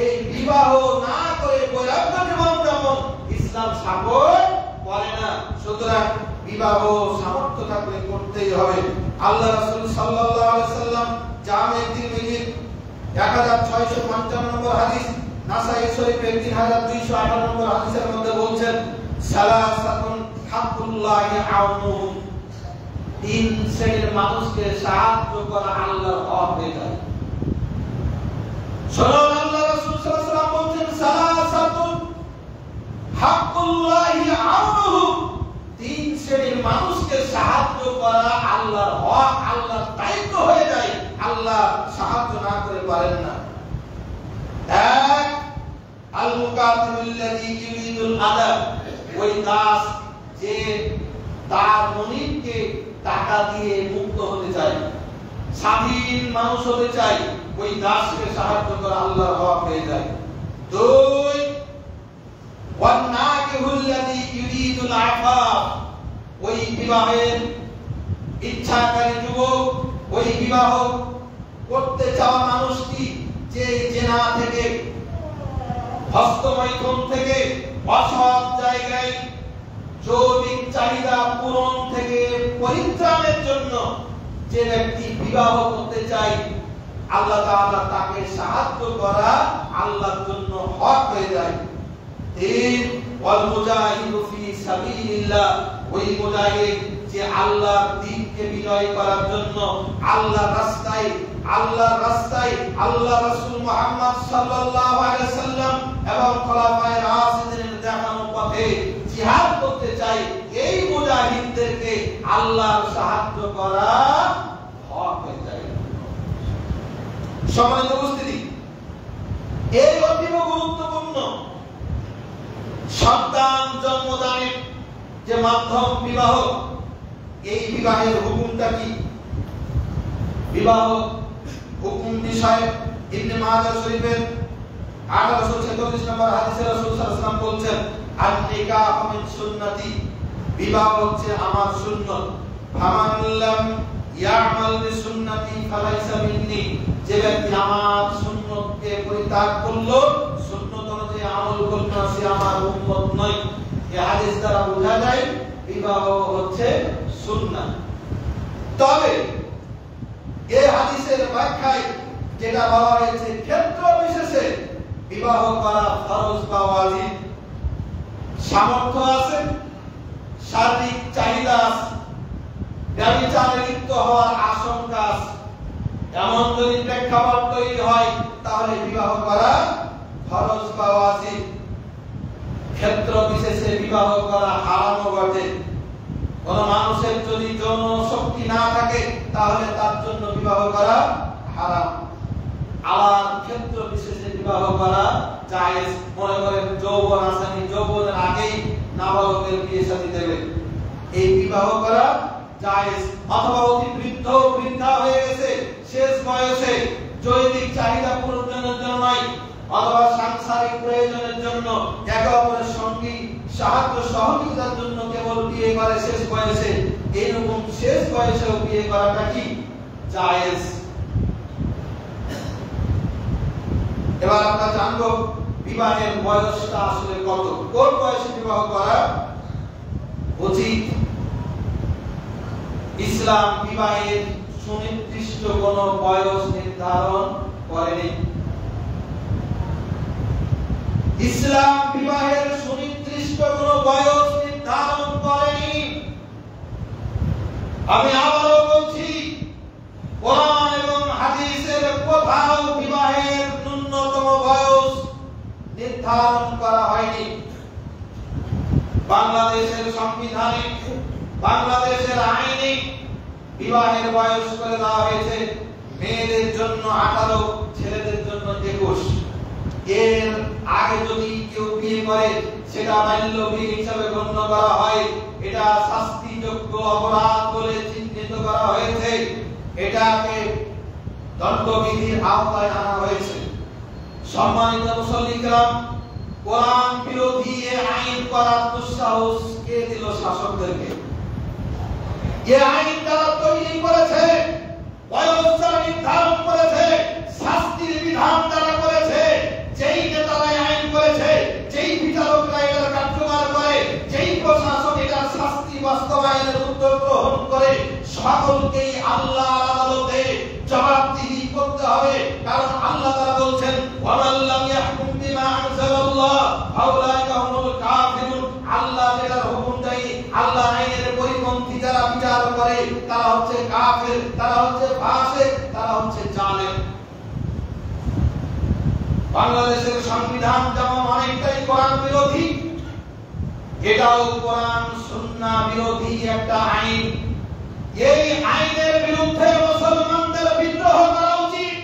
এই বিবাহ না করে বৈরাগ্য জীবন যাপন ইসলাম সাপোর্ট করে না। সুতরাং বিবাহ সামর্থ্য থাকলে করতেই হবে। আল্লাহ রাসূল সাল্লাল্লাহু আলাইহি ওয়াসাল্লাম জামে তিরমিজির 1655 নম্বর হাদিস, নাসাই শরীফের 3218 নম্বর হাদিসের মধ্যে বলছেন, সালাসাতুন হাক্কুল্লাহি আউনুহুম, তিন শ্রেণীর মানুষকে সাহায্য করা আল্লাহর হক হয়ে যায়। শুনুন, আল্লাহ রাসূল সাল্লাল্লাহু আলাইহি ওয়াসাল্লাম বলছেন, সালাসাতুন হাক্কুল্লাহি আউনুহুম, তিন শ্রেণীর মানুষকে সাহায্য করা আল্লাহর হক, আল্লাহর দায়িত্ব হয়ে যায়, আল্লাহ সাহায্য না করে পারেন না। এক, আল মুকাতিবুল্লাযী ইউরিদুল আদা, ওই দাস যে তার মনিবকে টাকা দিয়ে মুক্ত হতে চায়, স্বাধীন মানুষ হতে চায়, ওই দাসকে সাহায্য করা আল্লাহর হক হয়ে যায়। দুই, ওয়ান নাকিহুল্লাযী ইউরিদুল আফাফ, ওই বিবাহের ইচ্ছাকারী যুবক, ওই বিবাহ করতে চাওয়া মানুষটি যে জেনা থেকে, হস্তমৈথুন থেকে, অসৎ জায়গায় যৌবিক চাহিদা পূরণ থেকে পরিত্রাণের জন্য যে ব্যক্তি বিবাহ করতে চায়, আল্লাহ তাআলা তাকে সাহায্য করা আল্লাহর জন্য হক হয়ে যায়। তিন, ওয়াল মুজাহিদু ফি সাবিলিল্লাহ, ওই মুজাহিদ যে আল্লাহর দ্বীনকে বিজয় করার জন্য আল্লাহর রাস্তায় আল্লাহ রাসূল মুহাম্মদ সাল্লাল্লাহু আলাইহি সাল্লাম এবং খোলাফায়ে রাশিদিনের দেখানো পথে জিহাদ করতে চাই, এই মুজাহিদদেরকে আল্লাহর সাহায্য করা হক হয়ে যায়। সম্মানিত উপস্থিতি, এই অতীব গুরুত্বপূর্ণ সন্তান জন্মদানের যে মাধ্যম বিবাহ, এই বিবাহের হুকুমটা কি? বিবাহ হুকুম বিষয়ে ইবনে মাজাহ শরীফের 1846 নম্বর হাদিসে রাসূল সাল্লাল্লাহু আলাইহি ওয়াসাল্লাম বলছেন, আন-নিকাহু মিন সুন্নতি, বিবাহ হচ্ছে আমার সুন্নাত। ফামান লাম ইয়ামাল বিসুন্নতি ফালাইসা মিন্নি, যে ব্যক্তি আমার সুন্নতকে পরিত্যাগ করলো, সুন্নত অনুযায়ী আমল করলো না, সে আমার উম্মত নয়। এই হাদিস দ্বারা বোঝা যায় বিবাহ হচ্ছে সুন্নাত। তবে এই হাদিসের ব্যাখ্যায় যেটা বলা হয়েছে, ক্ষেত্র বিশেষে বিবাহ করা ফরজ বা ওয়াজিব, সামর্থ্য আছে, শারীরিক চাহিদা আছে, ব্যভিচারে লিপ্ত হওয়ার আশঙ্কা আছে, এমন যদি প্রেক্ষাপট তৈরি হয় তাহলে বিবাহ করা ফরজ বা ওয়াজিব। ক্ষেত্র বিশেষে বিবাহ করা হারামও বটে। কোন মানুষের যদি যৌন শক্তি না থাকে তাহলে তার জন্য বিবাহ করা হারাম। আবার ক্ষেত্র বিশেষে বিবাহ করা জায়েজ। মনে করেন যৌবন আসেনি, যৌবনের আগেই নাবালকের বিয়ে শাদী দেবে, এই বিবাহ করা জায়েজ। অথবা অতি বৃদ্ধ বৃদ্ধা হয়ে গেছে, শেষ বয়সে, জৈবিক চাহিদা পূরণের জন্য নয়, অথবা সাংসারিক প্রয়োজনের জন্য, একে অপরের সঙ্গী সাহায্য সহযোগিতার জন্য কেবল বিয়ে করে শেষ বয়সে, এইরকম শেষ বয়সেও বিয়ে করাটা কি জায়েজ। এবার আমরা জানবো বিবাহের বয়সটা আসলে কত, কোন বয়সে বিবাহ করা উচিত। ইসলাম বিবাহের সুনির্দিষ্ট কোন বয়স নির্ধারণ করেনি। ইসলাম বিবাহের সুনির্দিষ্ট কোন বয়স নির্ধারণ করেনি। আমি আবারও বলছি, কোরআন এবং হাদিসের কোথাও বিবাহের ন্যূনতম বয়স নির্ধারণ করা হয়নি। বাংলাদেশের সংবিধানে, বাংলাদেশের আইনে বিবাহের বয়স করে দেওয়া হয়েছে মেয়েদের জন্য 18, ছেলেদের জন্য 21। এর আগে যদি কেউ বিয়ে করে সেটা বাল্য বিয়ে হিসাবে গণ্য করা হয়, এটা শাস্তিযোগ্য অপরাধ বলে চিহ্নিত করা হয়েছে, এটাকে দণ্ডবিধির আওতায় আনা হয়েছে। সম্মানিত মুসল্লিগণ, কোরআন বিরোধী এই আইন করার দুঃসাহস কে দিল? শাসকদেরকে। এই আইন যারা তৈরি করেছে, বয়স যারা নির্ধারণ করেছে, শাস্তির বিধান যারা করেছে, যেই নেতারা আইন করেছে, যেই বিচারকরা এটা কার্যকর করে, যেই প্রশাসন এটা শাস্তি বাস্তবায়নের উদ্যোগ গ্রহণ করে, সকলকেই আল্লাহর আদালতে জবাবদিহি করতে হবে। কারণ আল্লাহ তাআলা বলছেন, ওয়ামান লাম ইয়াহকুম বিমা আনজালাল্লাহ ফাউলাইকা হুমুল কাফিরুন। আল্লাহ যেটা হুকুম দেয়, আল্লাহ আইনের পরিপন্থী যারা বিচার করে, তারা হচ্ছে কাফির, তারা হচ্ছে ফাসিক, তারা হচ্ছে জালেম। বাংলাদেশের সংবিধান যেমন অনেকটাই কোরআন বিরোধী, এটাও কোরআন সুন্নাহ বিরোধী একটা আইন। এই আইনের বিরুদ্ধে মুসলমানদের বিদ্রোহ করা উচিত।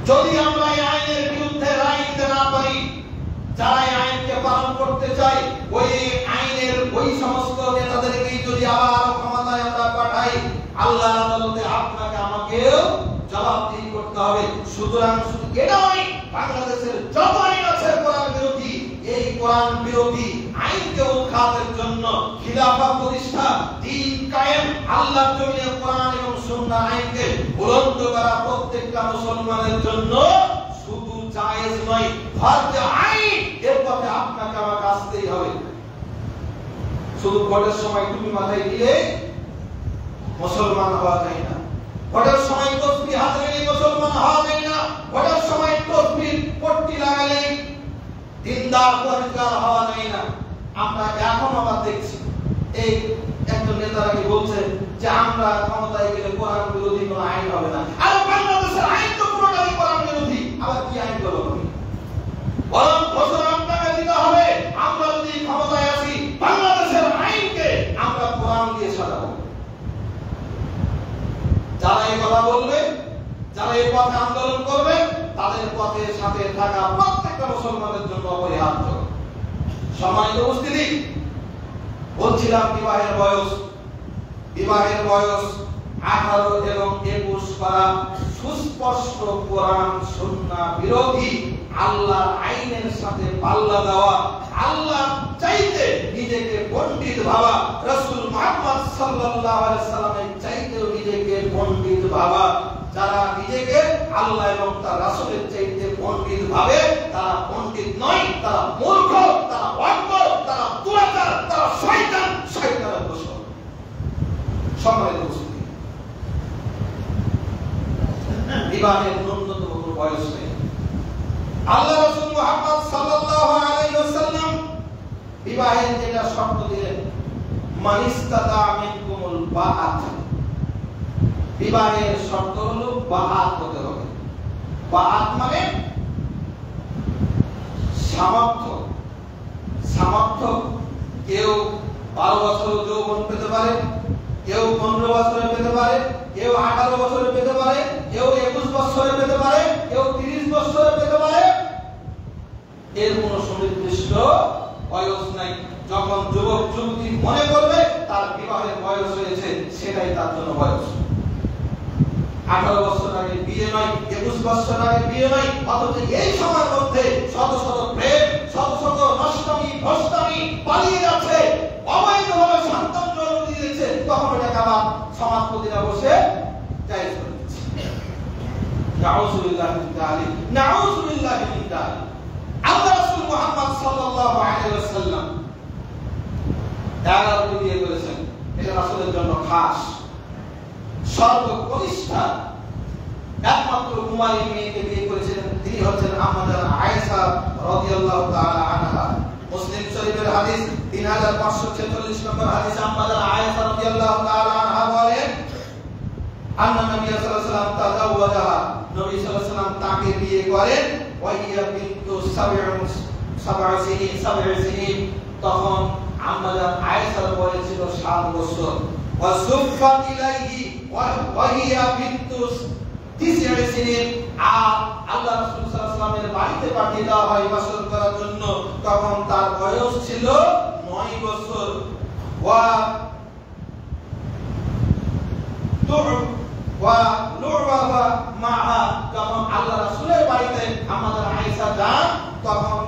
যদি আমরা এই আইনের বিরুদ্ধে রায় দিতে না পারি, যারা এই আইনকে পালন করতে চাই, ওই আইনের ওই সমস্ত নেতাদেরকেই যদি আবার ক্ষমতায় আমরা পাঠাই, আল্লাহর আদালতে আপনাকে আমাকেও জবাবদিহি করতে হবে। সুতরাং শুধু এটা নয়, বাংলাদেশের যত আইন আছে কোরআন বিরোধী, এই কোরআন বিরোধী আইনকে উৎখাতের জন্য, খিলাফত প্রতিষ্ঠা, দ্বীন কায়েম, আল্লাহর জমিনে কোরআন এবং সুন্নাহ আইনকে বুলন্দ করা প্রত্যেকটা মুসলমানের জন্য শুধু জায়েজ নয়, ফরজ আইন। এর পথে আপনাকে আমাকে আসতেই হবে। শুধু ভোটের সময় টুপি মাথায় দিলে মুসলমান হওয়া যায় না, ভোটের সময় তাসবিহ হাতে নিয়ে মুসলমান হওয়া যায় না, ভোটের সময় তাসবিহ পট্টি লাগালে দিনদার পরিষ্কার হওয়া যায় না। আমরা এখন আবার দেখছি এই একজন নেতারা বলছে যে আমরা ক্ষমতায় গেলে কোরআন বিরোধী কোনো আইন হবে না। আরে বাংলাদেশের আইন তো পুরোটাই কোরআন বিরোধী, আবার কি আইন করবো? বরং ঘোষণা আপনাকে দিতে হবে, আমরা যদি ক্ষমতায় আসি বাংলাদেশের আইনকে আমরা কোরআন দিয়ে সাজাবো। যারা এই কথা বলবে, যারা এই পথে আন্দোলন করবে, তাদের পথের সাথে থাকা প্রত্যেকটা মুসলমানের জন্য অপরিহার্য। সম্মানিত উপস্থিতি, বলছিলাম বিবাহের বয়স 18 এবং 21 করা সুস্পষ্ট কোরআন সুন্নাহ বিরোধী, আল্লাহর আইনের সাথে পাল্লা দেওয়া, আল্লাহ চাইতে নিজেকে পণ্ডিত ভাবা, রাসূল মুহাম্মদ সাল্লাল্লাহু আলাইহি সাল্লামের চাইতেও নিজেকে পণ্ডিত ভাবা। যারা নিজেকে আল্লাহ এবং তার রাসূলের চাইতে পণ্ডিত ভাবে, তারা পণ্ডিত নয়, তারা মূর্খ, তারা অজ্ঞ, তারা দুরাচার, তারা শয়তান, শয়তানের দোসর। সম্মানিত উপস্থিতি, বিবাহের ন্যূনতম কোনো বয়স নেই। আল্লাহ রাসূল মুহাম্মদ সাল্লাল্লাহু আলাইহি ওয়াসাল্লাম বিবাহের যেটা শর্ত দিলেন, মানিস্তাতা মিনকুমুল বাআত, বিবাহের শর্ত হলো বাআত হতে হবে। বাআত মানে সামর্থ্য। কেউ 12 বছর যৌবন পেতে পারে, কেউ 15 বছরে পেতে পারে, কেউ 18 বছরে পেতে পারে, কেউ 21 বছরে পেতে পারে, কেউ 30 বছরে পেতে পারে। এর কোনো সুনির্দিষ্ট বয়স নাই। যখন যুবক যুবতী মনে করবে তার বিবাহের বয়স হয়েছে, সেটাই তার জন্য বয়স। 18 বছর আগে বিয়ে নয়, 21 বছর আগে বিয়ে নয়, অথচ এই সময়ের মধ্যে শত শত প্রেম, শত শত নষ্টামি, ভ্রষ্টামি পালিয়ে যাচ্ছে, অবৈধভাবে সন্তান জন্ম দিয়েছে, তখন এটাকে আবার সমাজপতিরা বসে জায়েজ করে দিচ্ছে। নাউযুবিল্লাহি মিন যালিক, নাউযুবিল্লাহি মিন যালিক। আল্লাহ রাসূল মুহাম্মদ সাল্লাল্লাহু আলাইহি ওয়াসাল্লাম 11টি বিয়ে করেছেন। এটা রাসূলের জন্য খাস, সর্বকনিষ্ঠা একমাত্র কুমারী মেয়েকে বিয়ে করেছিলেন, তিনি হচ্ছেন আম্মা আয়েশা রাদিয়াল্লাহু তাআলা আনহা। মুসলিম শরীফের হাদিস 3546 নম্বর হাদিস, আম্মা আয়েশা রাদিয়াল্লাহু তাআলা আনহা বলেন, আন্না নবী সাল্লাল্লাহু আলাইহি ওয়াসাল্লাম তাজাওয়াজাহা, নবী সাল্লাল্লাহু আলাইহি ওয়াসাল্লাম তাকে বিয়ে করেন, ওয়া হিয়া বিনতু 7 সিনিন, তখন আম্মা আয়েশার বয়স ছিল 7 বছর। ওয়া সুফফাত ইলাইহি ওয়া হিয়া বিনতু 9 সিনিন, আর আল্লাহ রাসূল সাল্লাল্লাহু আলাইহি ওয়াসাল্লামের বাড়িতে পাঠিয়ে দেওয়া হয় বাসর করার জন্য, তখন তার বয়স ছিল 9 বছর। ওয়া লু'বা মা'হা, যখন আল্লাহ রাসূলের বাড়িতে আমাদের আয়েশা যান, তখন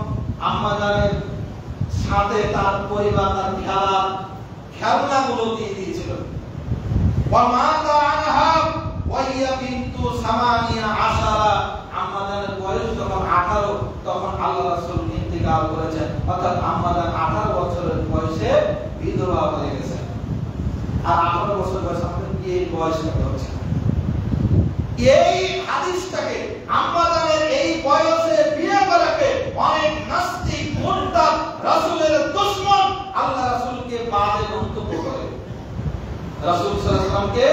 আম্মাজানের সাথে তার পরিবার তার খেলনাগুলো দিয়ে দিয়েছিল। ওয়া মাতা আনহা ওয়া হিয়া বিনতু 18, আম্মাজানের বয়স যখন 18, তখন আল্লাহ রাসূল ইন্তিকাল করেছেন, অর্থাৎ আম্মাজান 18 বছরের বয়সে বিধবা হয়ে গেছেন। আর 18 বছর বয়সে আমাদের এই বয়সটা হচ্ছে, এই হাদিসটাকে আম্মাজানের এই বয়সে বিয়ে করাকে অনেক নাস্তিক, মুরতাদ, রাসূলের দুশমন আল্লাহ রাসূলকে বাজে মন্তব্য করে, রাসূল সাল্লাল্লাহু আলাইহি ওয়াসাল্লামকে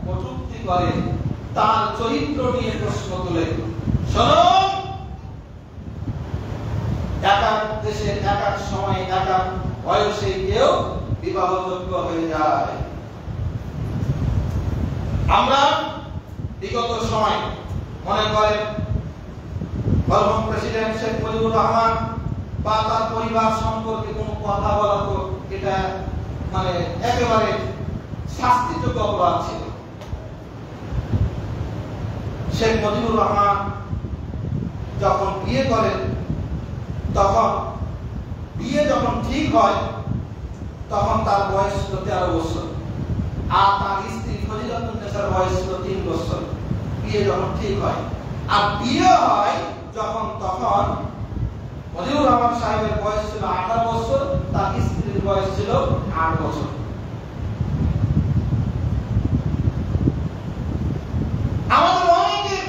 কটূক্তি করে, তার চরিত্র নিয়ে প্রশ্ন তোলে। শুনুন, এক এক দেশে এক এক সময় এক এক বয়সে কেউ বিবাহযোগ্য হয়ে যায়। আমরা বিগত সময় মনে করেন মরহুম প্রেসিডেন্ট শেখ মুজিবুর রহমান বা তার পরিবার সম্পর্কে কোনো কথা বলা, তো এটা মানে একেবারে শাস্তিযোগ্য অপরাধ ছিল। শেখ মুজিবুর রহমান যখন বিয়ে করেন, তখন বিয়ে যখন ঠিক হয়, তখন তার বয়স ছিল 13 বছর, আর তার স্ত্রী ফজিলাতুন্নেসার বয়স ছিল 3 বছর। বিয়ে যখন ঠিক হয়, আর বিয়ে হয় যখন, তখন মুজিবুর রহমান সাহেবের বয়স ছিল 18 বছর, তার স্ত্রীর বয়স ছিল 8 বছর। আমাদের অনেকের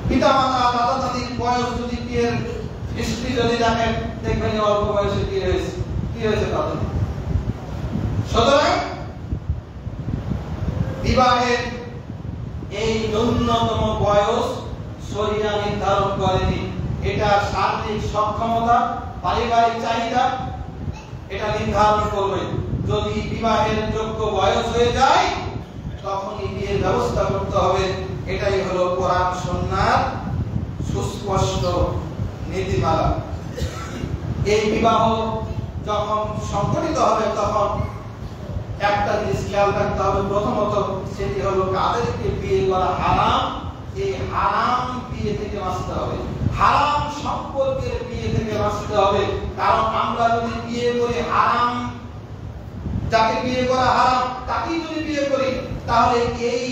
পিতা মাতা, দাদা দাদির বয়স যদি বিয়ের হিস্ট্রি যদি দেখেন, দেখবেন অল্প বয়সে কি হয়েছে তাদের। সুতরাং বিবাহের এই ন্যূনতম বয়স শরীয়ত নির্ধারণ করেনি। এটা শারীরিক সক্ষমতা, পারিবারিক চাহিদা এটা নির্ধারণ করবে। যদি বিবাহের যোগ্য বয়স হয়ে যায় তখনই বিয়ের ব্যবস্থা করতে হবে। এটাই হলো কোরআন সুন্নাহর সুস্পষ্ট নীতিমালা। এই বিবাহ যখন সংগঠিত হবে তখন একটা জিনিস খেয়াল রাখতে হবে, প্রথমত সেটি হলো কাদেরকে বিয়ে করা হারাম, এই হারাম বিয়ে থেকে বাঁচতে হবে, হারাম সম্পর্কের বিয়ে থেকে বাঁচতে হবে। কারণ আমরা যদি বিয়ে করি হারাম, যাকে বিয়ে করা হারাম তাকেই যদি বিয়ে করি, তাহলে এই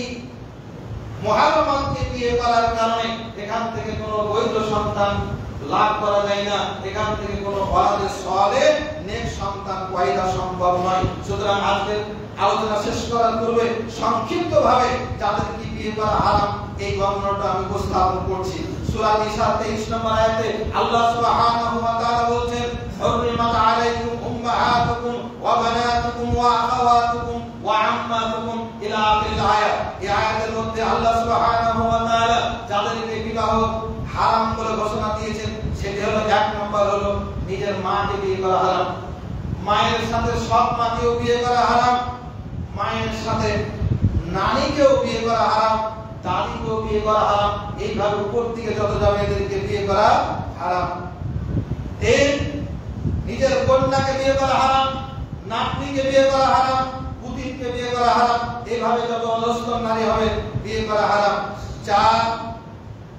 মুহাররমাতকে বিয়ে করার কারণে এখান থেকে কোনো বৈধ সন্তান লাভ করা যায় না, এখান থেকে কোনো ওয়ালাদে সালেহ নেক সন্তান পয়দা সম্ভব নয়। সুতরাং আজকের আলোচনা শেষ করার পূর্বে সংক্ষিপ্তভাবে যাদেরকে বিয়ে করা হারাম এই গণনাটা আমি উপস্থাপন করছি। সূরা নিসা 23 নম্বর আয়াতে আল্লাহ সুবহানাহু ওয়া তাআলা বলেন, হুররিমাত আলাইকুম উম্মাহাতুকুম ওয়া বানাতুকুম ওয়া আখাওয়াতুকুম ওয়া আম্মাতুকুম ইলা আখির আয়াত। এই আয়াতের মধ্যে আল্লাহ সুবহানাহু ওয়া তাআলা যাদেরকে বিবাহ হারাম বলে ঘোষণা দিয়েছেন সেটি হলো, এক নম্বর হলো নিজের মাকে বিয়ে করা হারাম, মায়ের সাথে সৎ মাকেও বিয়ে করা হারাম, মায়ের সাথে নানীকেও বিয়ে করা হারাম, দাদিকেও বিয়ে করা হারাম। এইভাবে উপর দিকে যত যাবে এদেরকে বিয়ে করা হারাম। নিজের কন্যাকে বিয়ে করা হারাম, নাতনিকে বিয়ে করা হারাম, পুতিনকে বিয়ে করা হারাম। এইভাবে যত অধস্তন নারী হবে বিয়ে করা হারাম। 4,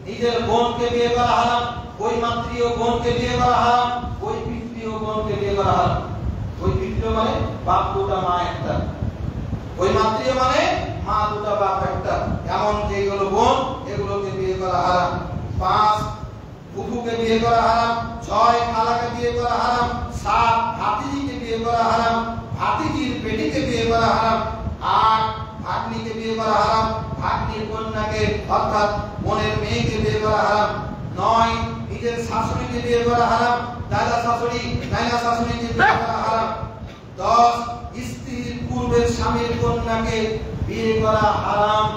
নিজের বোনকে বিয়ে করা হারাম, ওই মাতৃও বোনকে বিয়ে করা হারাম, ওই পিতৃও বোনকে বিয়ে করা হারাম। ওই পিতৃ মানে বাপ দুটা মা একটা, ওই মাতৃও মানে মা দুটা বাপ একটা, এমন যেগুলো বোন এগুলোকে বিয়ে করা হারাম। 5, ফুফুকে বিয়ে করা হারাম। 6, খালাকে বিয়ে করা হারাম। 7, ভাতিজিকে বিয়ে করা হারাম, ভাতিজির বেটিকে বিয়ে করা হারাম। 8, ভাগ্নিকে বিয়ে করা হারাম, ভাগ্নির কন্যাকে অর্থাৎ বোনের মেয়েকে বিয়ে করা হারাম। 9, নিজের শাশুড়িকে বিয়ে করা হারাম, দাদা শাশুড়ি নানা শাশুড়িকে বিয়ে করা হারাম। 10, স্ত্রীর পূর্বের স্বামীর কন্যাকে বিয়ে করা হারাম।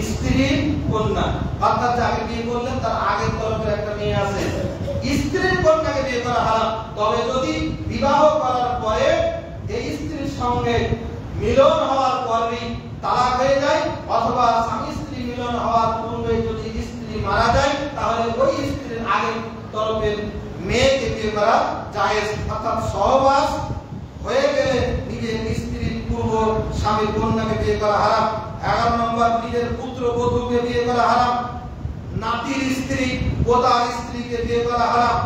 স্ত্রীর কন্যা অর্থাৎ যাকে বিয়ে করলেন তার আগের তরফের একটা মেয়ে আছে, স্ত্রীর কন্যাকে বিয়ে করা হারাম। তবে যদি বিবাহ করার পরে এই স্ত্রীর সঙ্গে মিলন হওয়ার পরেই তালাক হয়ে যায়, অথবা স্বামী স্ত্রী মিলন হওয়ার পূর্বে যদি স্ত্রী মারা যায়, তাহলে ওই স্ত্রীর আগের তরফের মেয়েকে বিয়ে করা জায়েজ। অর্থাৎ সহবাস হয়ে গেলে নিজের স্ত্রীর পূর্ব স্বামীর কন্যাকে বিয়ে করা হারাম। 11 নম্বর, নিজের পুত্র বধূকে বিয়ে করা হারাম, নাতির স্ত্রী পোতার স্ত্রীকে বিয়ে করা হারাম।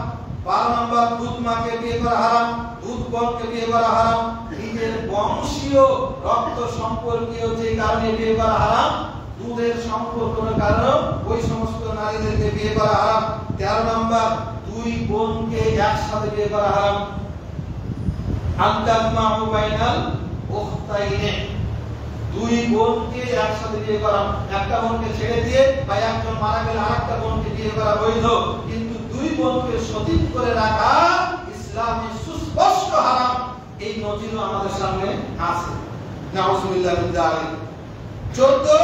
12 নম্বর, দুধ মাকে বিয়ে করা হারাম, দুধ বোনকে বিয়ে করা হারাম। নিজের বংশীয় রক্ত সম্পর্কীয় যে কারণে বিয়ে করা হারাম, দুধের সম্পর্কের কারণে ওই সমস্ত নারীদেরকে বিয়ে করা হারাম। 13 নম্বর, দুই বোনকে একসাথে বিয়ে করা হারাম। আনতাজমাউ বাইনাল উখতাইনে, দুই বোনকে একসাথে বিয়ে করা, একটা বোনকে ছেড়ে দিয়ে বা একজন মারা গেলে আরেকটা বোনকে বিয়ে করা বৈধ, কিন্তু দুই বোনকে সতীন করে রাখা ইসলামে সুস্পষ্ট হারাম। এই নজিরও আমাদের সামনে আছে। নাউজুবিল্লাহ মিন যালিক। 14,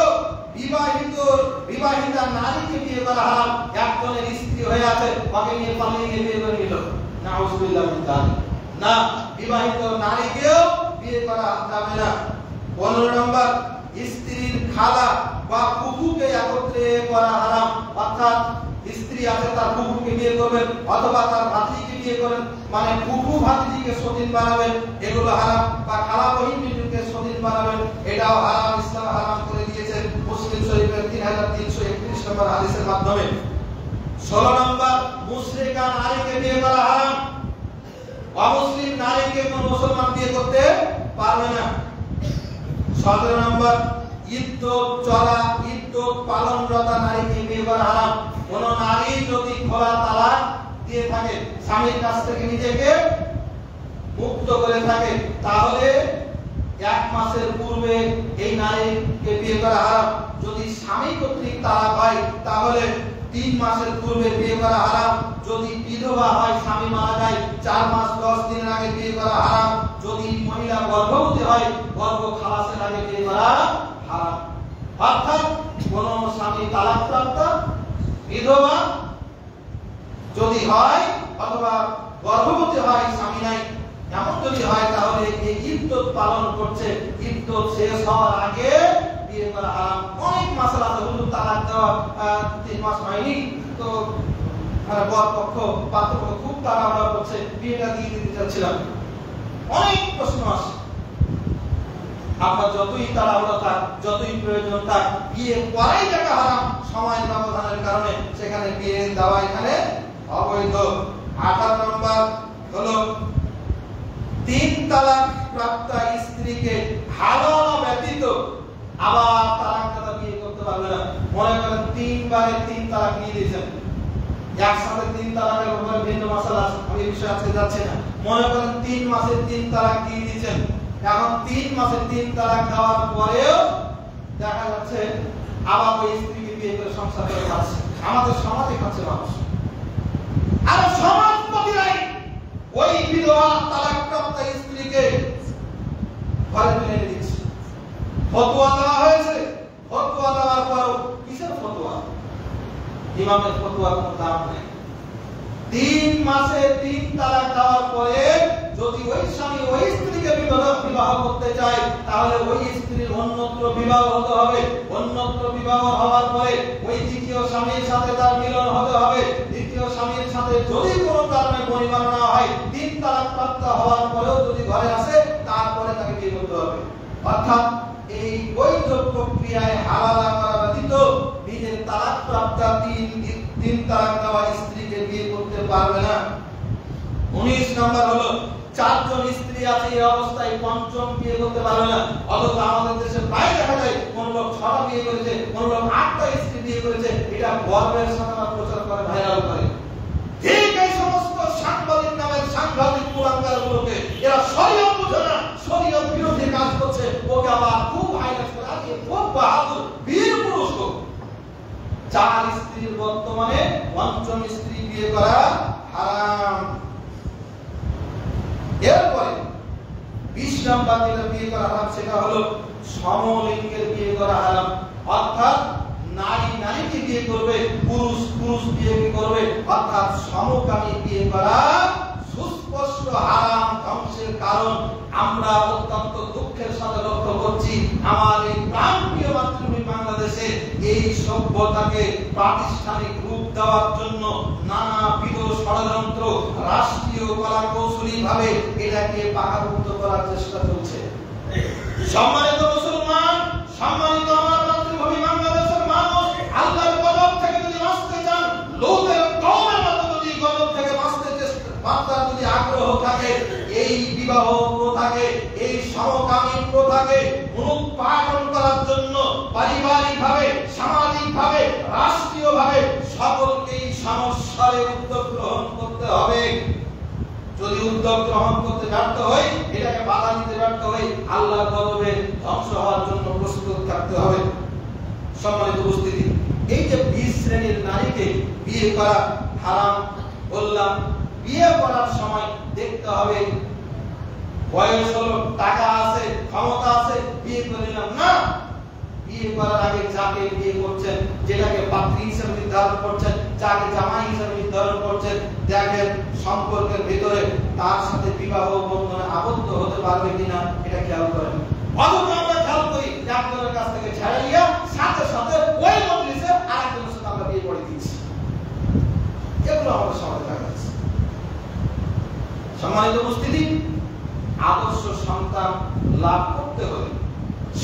বিবাহিতা নারীকে বিয়ে করা হারাম। একজনের স্ত্রী হয়ে আছে, তাকে নিয়ে পালিয়ে গিয়ে বিয়ে করে নিল, নাউজুবিল্লাহ মিন যালিক। না, বিবাহিত নারীকেও বিয়ে করা যাবে না। 15 নম্বর, স্ত্রীর খালা বা ফুফুকে একত্রে করা হারাম। অর্থাৎ স্ত্রী আছে তার ফুফুকে বিয়ে করবেন অথবা তার ভাতিজিকে বিয়ে করেন, মানে ফুফু ভাতিজিকে সতীন বানাবেন, এগুলো হারাম। বা খালা বহিন বিটুকে সতীন বানাবেন, এটাও হারাম, ইসলাম হারাম করে দিয়েছে মুসলিম শরীফের 3331 নম্বর হাদিসের মাধ্যমে। 16 নম্বর, মুশরিকা নারীকে বিয়ে করা হারাম। অমুসলিম নারীকে কোন মুসলমান বিয়ে করতে পারবে না। 17 নম্বর, ইদ্যত পালনরতা নারীকে বিয়ে করা হারাম। কোন নারী যদি খোলা তালাক দিয়ে থাকে, স্বামীর কাছ থেকে নিজেকে মুক্ত করে থাকে, তাহলে 1 মাসের পূর্বে এই নারীকে বিয়ে করা হারাম। যদি স্বামী কর্তৃক তালাক হয়, তাহলে 3 মাসের পূর্বে বিয়ে করা হারাম। যদি বিধবা হয়, স্বামী মারা যায়, 4 মাস 10 দিনের আগে বিয়ে করা হারাম। যদি মহিলা গর্ভবতী হয়, গর্ভ খালাসের আগে বিয়ে করা হারাম। অর্থাৎ কোন স্বামী তালাকপ্রাপ্ত বিধবা যদি হয় অথবা গর্ভবতী হয়, স্বামী নাই, এমন যদি হয়, তাহলে এই ইদ্দত পালন করছে, ইদ্দত শেষ হওয়ার আগে বিয়ে করা হারাম। অনেক মাসলা আছে, হুজুর তালাক দেওয়া 3 মাস হয়নি তো বর পক্ষ পাত্রপক্ষ খুব তাড়াহুড়া করছে, বিয়েটা দিয়ে দিতে চাচ্ছিলাম, অনেক প্রশ্ন আসে। আপনার যতই তাড়াহুড়া থাক, যতই প্রয়োজন থাক, বিয়ে করাই টাকা হারাম সময়ের ব্যবধানের কারণে, সেখানে বিয়ে দেওয়া এখানে অবৈধ। 18 নম্বর হলো 3 তালাক প্রাপ্ত স্ত্রীকে হালাল ব্যতীত আবার তালাক দাতা বিয়ে করতে পারবে না। মনে করেন 3 বারে 3 তালাক নিয়ে দিয়েছেন, একসাথে 3 তালাকের ব্যাপারে ভিন্ন মাসালা আছে, আমি এই বিষয়ে আজকে যাচ্ছি না। মনে করেন 3 মাসে 3 তালাক দিয়ে দিয়েছেন, এখন 3 মাসে 3 তালাক দেওয়ার পরেও দেখা যাচ্ছে আবার ওই স্ত্রীকে বিয়ে করে সংসার করে খাচ্ছে। আমাদের সমাজে খাচ্ছে মানুষ, আর সমাজপতিরাই ওই বিধবা তালাকপ্রাপ্ত স্ত্রীকে ঘরে তুলে এনে দিচ্ছে। ফতোয়া দেওয়া হয়েছে, ফতোয়া দেওয়ার পরও কিসের ফতোয়া? ইমামের ফতোয়ার কোনো দাম নেই। 3 মাসে 3 তালাক দেওয়ার পরে যদি ওই স্বামী ওই স্ত্রীকে বিবাহ করতে চায়, তাহলে ওই স্ত্রীর অন্যত্র বিবাহ হতে হবে। অন্যত্র বিবাহ হওয়ার পরে ওই দ্বিতীয় স্বামীর সাথে তার মিলন হতে হবে। দ্বিতীয় স্বামীর সাথে যদি কোনো কারণে পরিবার না হয়, 3 তালাক প্রাপ্ত হওয়ার পরেও যদি ঘরে আসে, তারপরে তাকে বিয়ে করতে হবে। অর্থাৎ এই বৈধ প্রক্রিয়ায় হালাল করা ব্যতীত নিজের তালাক প্রাপ্ত 3 তালাক দেওয়া স্ত্রীকে বিয়ে করতে পারবে না। 19 নম্বর হলো 4 জন স্ত্রী আছে, এই অবস্থায় 5ম বিয়ে করতে পারবে না। অথচ আমাদের দেশে প্রায় দেখা যায় কোন লোক 6টা বিয়ে করেছে, কোন লোক 8টা স্ত্রী বিয়ে করেছে, এটা গর্বের সাথে প্রচার করে, ভাইরাল করে। ঠিক এই সমস্ত সাংবাদিক নামের সাংবাদিক কুলাঙ্গারগুলোকে এরা শরীয়ত বুঝে না, শরীয়ত বিরোধী কাজ করছে, ওকে আবার খুব হাইলাইট করে, আজকে খুব বাহাদুর বীর পুরুষ। 4 স্ত্রীর বর্তমানে 5ম স্ত্রী বিয়ে করা হারাম। এরপরে 20 নম্বর যেটা বিয়ে করা হারাম, সেটা হলো সমলিঙ্গের বিয়ে করা হারাম। অর্থাৎ নারী নারীকে বিয়ে করবে, পুরুষ পুরুষ বিয়ে করবে, অর্থাৎ সমকামী বিয়ে করা সুস্পষ্ট হারাম, ধ্বংসের কারণ। আমরা অত্যন্ত দুঃখের সাথে লক্ষ্য করছি, আমার এই প্রাণপ্রিয় মাতৃভূমি বাংলাদেশে এই সভ্যতাকে প্রাতিষ্ঠানিক রূপ দেওয়ার জন্য নানাবিধ ষড়যন্ত্র, রাষ্ট্রীয় কলা কৌশলী ভাবে এটাকে পাকাপোক্ত করার চেষ্টা চলছে। সম্মানিত মুসলমান, সম্মানিত আমার মাতৃভূমি বাংলাদেশের মানুষ, আল্লাহর গজব থেকে যদি বাঁচতে চান, লৌতের কওমের মতো যদি গজব থেকে বাঁচার যদি আগ্রহ থাকে, এই বিবাহ প্রথাকে, এই সমকামী প্রথাকে উৎপাদন করার জন্য পারিবারিকভাবে, সামাজিকভাবে, রাষ্ট্রীয়ভাবে সকলকেই সমস্যায় উদ্যোগ গ্রহণ করতে হবে। যদি উদ্যোগ গ্রহণ করতে ব্যর্থ হই, এটাকে বাধা দিতে ব্যর্থ হই, আল্লাহর গজবে ধ্বংস হওয়ার জন্য প্রস্তুত থাকতে হবে। সম্মানিত উপস্থিতি, এই যে 20 শ্রেণীর নারীকে বিয়ে করা হারাম বললাম, বিয়ে করার সময় দেখতে হবে বয়স হলো, টাকা আছে, ক্ষমতা আছে, বিয়ে করে নিলাম না। বিয়ে করার আগে যাকে বিয়ে করছেন, যেটাকে পাত্রী হিসেবে নির্ধারণ করছেন, যাকে জামাই হিসেবে নির্ধারণ করছেন, দেখেন সম্পর্কের ভিতরে তার সাথে বিবাহ বন্ধনে আবদ্ধ হতে পারবে কিনা, এটা খেয়াল করেন। অথবা আমরা খেয়াল করি একজনের কাছ থেকে ছেড়ে নিয়ে সাথে সাথে ওই মজলিসে আরেকজনের সাথে আমরা বিয়ে করে দিচ্ছি। এগুলো আমাদের সমাজে দেখা যাচ্ছে। সম্মানিত উপস্থিতি, আদর্শ সন্তান লাভ করতে হলে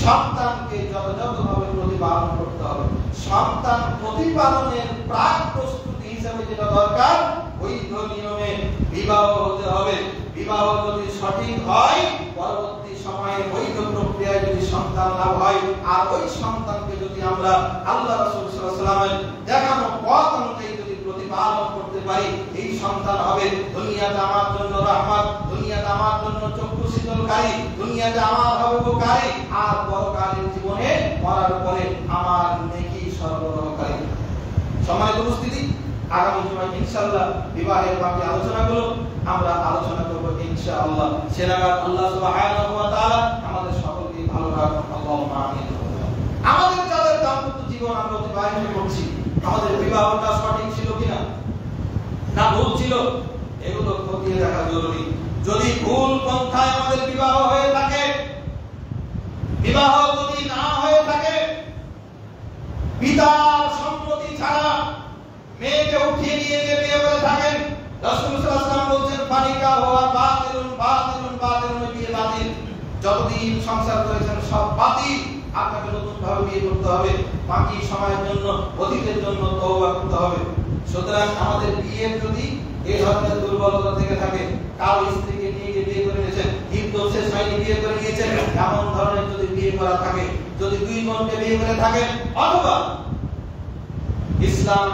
সন্তানকে যথাযথভাবে প্রতিপালন করতে হবে। সন্তান প্রতিপালনের প্রাক প্রস্তুতি হিসেবে যেটা দরকার, বৈধ নিয়মে বিবাহ হতে হবে। বিবাহ যদি সঠিক হয়, পরবর্তী সময়ে বৈধ প্রক্রিয়ায় যদি সন্তান লাভ হয়, আর ওই সন্তানকে যদি আমরা আল্লাহ রাসূল সাল্লাল্লাহু আলাইহি ওয়াসাল্লামের দেখানো পথ অনুযায়ী যদি প্রতিপালন করতে পারি, এই সন্তান হবে দুনিয়াতে আমার জন্য রহমত, দুনিয়াতে আমার জন্য চক্ষু শীতলকারী, দুনিয়াতে আমার হবে উপকারী, আর পরকালের জীবনে মরার পরে আমার নেকি সরবরাহকারী। সম্মানিত উপস্থিতি, আগামী জুমায় ইনশাআল্লাহ বিবাহের বাকি আলোচনাগুলো আমরা আলোচনা করব ইনশাআল্লাহ। সেনাগার আল্লাহ সুবহানাহু ওয়া তাআলা আমাদের সকলকে ভালো রাখুন, আল্লাহুম্মা আমিন। আমাদের যাদের দাম্পত্য জীবন আমরা অতিবাহিত করছি, আমাদের বিবাহটা সঠিক ছিল কিনা না ভুল ছিল, এগুলো খতিয়ে দেখা জরুরি। যদি ভুল পন্থায় আমাদের বিবাহ হয়ে থাকে, বিবাহ যদি না হয়ে থাকে, পিতার সম্মতি ছাড়া মেয়েকে উঠিয়ে নিয়ে গিয়ে বিয়ে করে থাকেন, রাসূল সাল্লাল্লাহু আলাইহি ওয়াসাল্লাম বলেছেন ফানিকা হওয়া বাতিলুন বাতিলুন বাতিলুন, বিয়ে বাতিল। যতদিন সংসার করেছেন সব বাতিল, আপনাকে নতুন ভাবে বিয়ে করতে হবে, বাকি সময়ের জন্য অতীতের জন্য তওবা করতে হবে। সুতরাং আমাদের বিয়ে যদি এই ধরনের দুর্বলতা থেকে থাকে, কারো স্ত্রীকে নিয়ে গিয়ে বিয়ে করে নিয়েছেন, হিন্দু শেষ হয়নি বিয়ে করে নিয়েছেন, এমন ধরনের যদি বিয়ে করা থাকে, যদি দুই বোনকে বিয়ে করে থাকেন, অথবা ইসলাম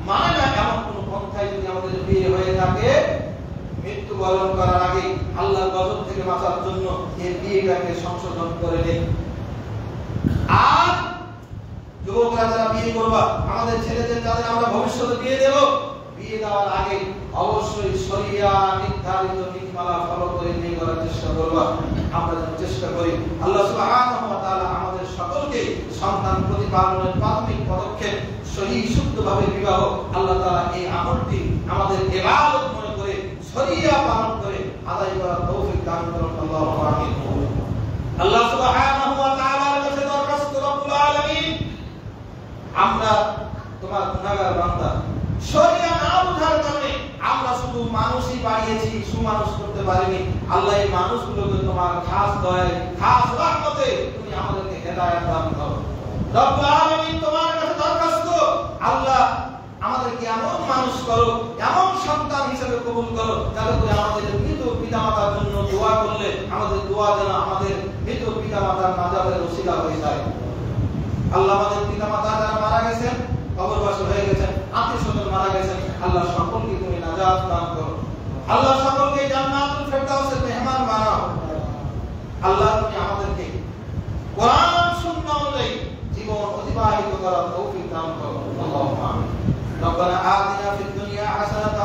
মানে না এমন কোন পন্থায় যদি আমাদের বিয়ে হয়ে থাকে, মৃত্যুবরণ করার আগে আল্লাহর গজব থেকে বাঁচার জন্য এই বিয়েটাকে সংশোধন করে নিন। আর যুবকরা যারা বিয়ে করবা, আমাদের ছেলেদের যাদের আমরা ভবিষ্যতে বিয়ে দেব, বিয়ে দেওয়ার আগে অবশ্যই শরিয়া নির্ধারিত নীতিমালা ফলো করে বিয়ে করার চেষ্টা করবা। আমরা যেন চেষ্টা করি আল্লাহ সুবহানাহু ওয়া তাআলা আমাদের সকলকে সন্তান প্রতিপালনের প্রাথমিক পদক্ষেপ সহি শুদ্ধভাবে বিবাহ, আল্লাহ তাআলা এই আমলটি আমাদের ইবাদত মনে করে শরিয়া পালন করে আদায় করার তৌফিক দান করুন, আল্লাহুম্মা আমিন। আল্লাহ সুবহানাহু ওয়া তাআলার কাছে দরখাস্ত, রব্বুল আলামিন, আমরা তোমার গুনাহগার বান্দা, শরিয়া না বুঝার কারণে আমরা শুধু মানুষই বাড়িয়েছি, সুমানুষ করতে পারিনি। আল্লাহ এই মানুষগুলোকে তোমার খাস দয়ায়, খাস রহমতে তুমি আমাদেরকে হেদায়েত দান করো। রব্বুল আলামিন, তোমার কাছে দরখাস্ত, আল্লাহ আমাদেরকে এমন মানুষ করো, এমন সন্তান হিসেবে কবুল করো, যাতে করে আমাদের মৃত পিতামাতার জন্য দোয়া করলে আমাদের দোয়া যেন আমাদের মৃত পিতামাতার নাজাতের ওসিলা হয়ে যায়। আল্লাহ আমাদের পিতামাতা যারা মারা গেছেন, কবরবাসী হয়ে গেছেন, আত্মীয়স্বজন মারা গেছেন, আল্লাহ সকলকে তুমি নাজাত দান করো। আল্লাহ সকলকে জান্নাতুল ফেরদাউসের মেহমান বানাও। আল্লাহ তুমি আমাদেরকে কোরআন সুন্নাহ অনুযায়ী জীবন অতিবাহিত করার তৌফিক দান করো, আল্লাহুম্মা আমিন। ربنا آتنا في الدنيا حسنة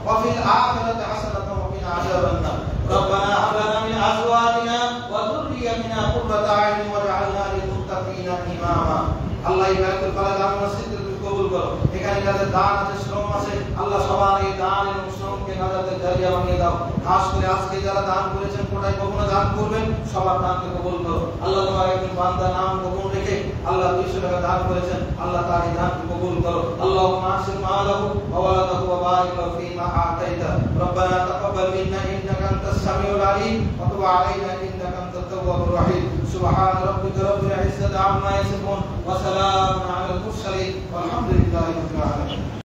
وفي الآخرة حسنة وقنا عذاب النار ربنا هب لنا من أزواجنا وذريتنا قرة أعين واجعلنا للمتقين إماما। আল্লাহ এই বায়তুল ফালাক মসজিদকে কবুল করো। এখানে যাদের দান আছে, শ্রম আছে, আল্লাহ সবার এই দান এবং শ্রমকে নাজাতের জারিয়া বানিয়ে দাও। খাস করে আজকে যারা দান করেছেন, কোটায় কখনো দান করবেন, সবার দানকে কবুল করো। আল্লাহ তোমার একজন বান্দা নাম কবুল রেখে আল্লাহ 200 টাকা দান করেছেন, আল্লাহ তার এই দানকে কবুল করো। আল্লাহুম্মা আসির মালাহু ওয়া ওয়ালাদাহু ওয়া বারিক লাহু ফীমা আতাইতা। রব্বানা তাকাব্বাল মিন্না ইন্নাকা আনতাস সামিউল আলিম ওয়া তুব আলাইনা ইন্নাকা আনতাত তাওয়াবুর রাহিম। সুবহান রাব্বিকা রাব্বিল ইজ্জাতি আম্মা ইয়াসিফুন ওয়া সালাmun আলাল মুরসালিন ওয়ালহামদুলিল্লাহি রাব্বিল আলামিন।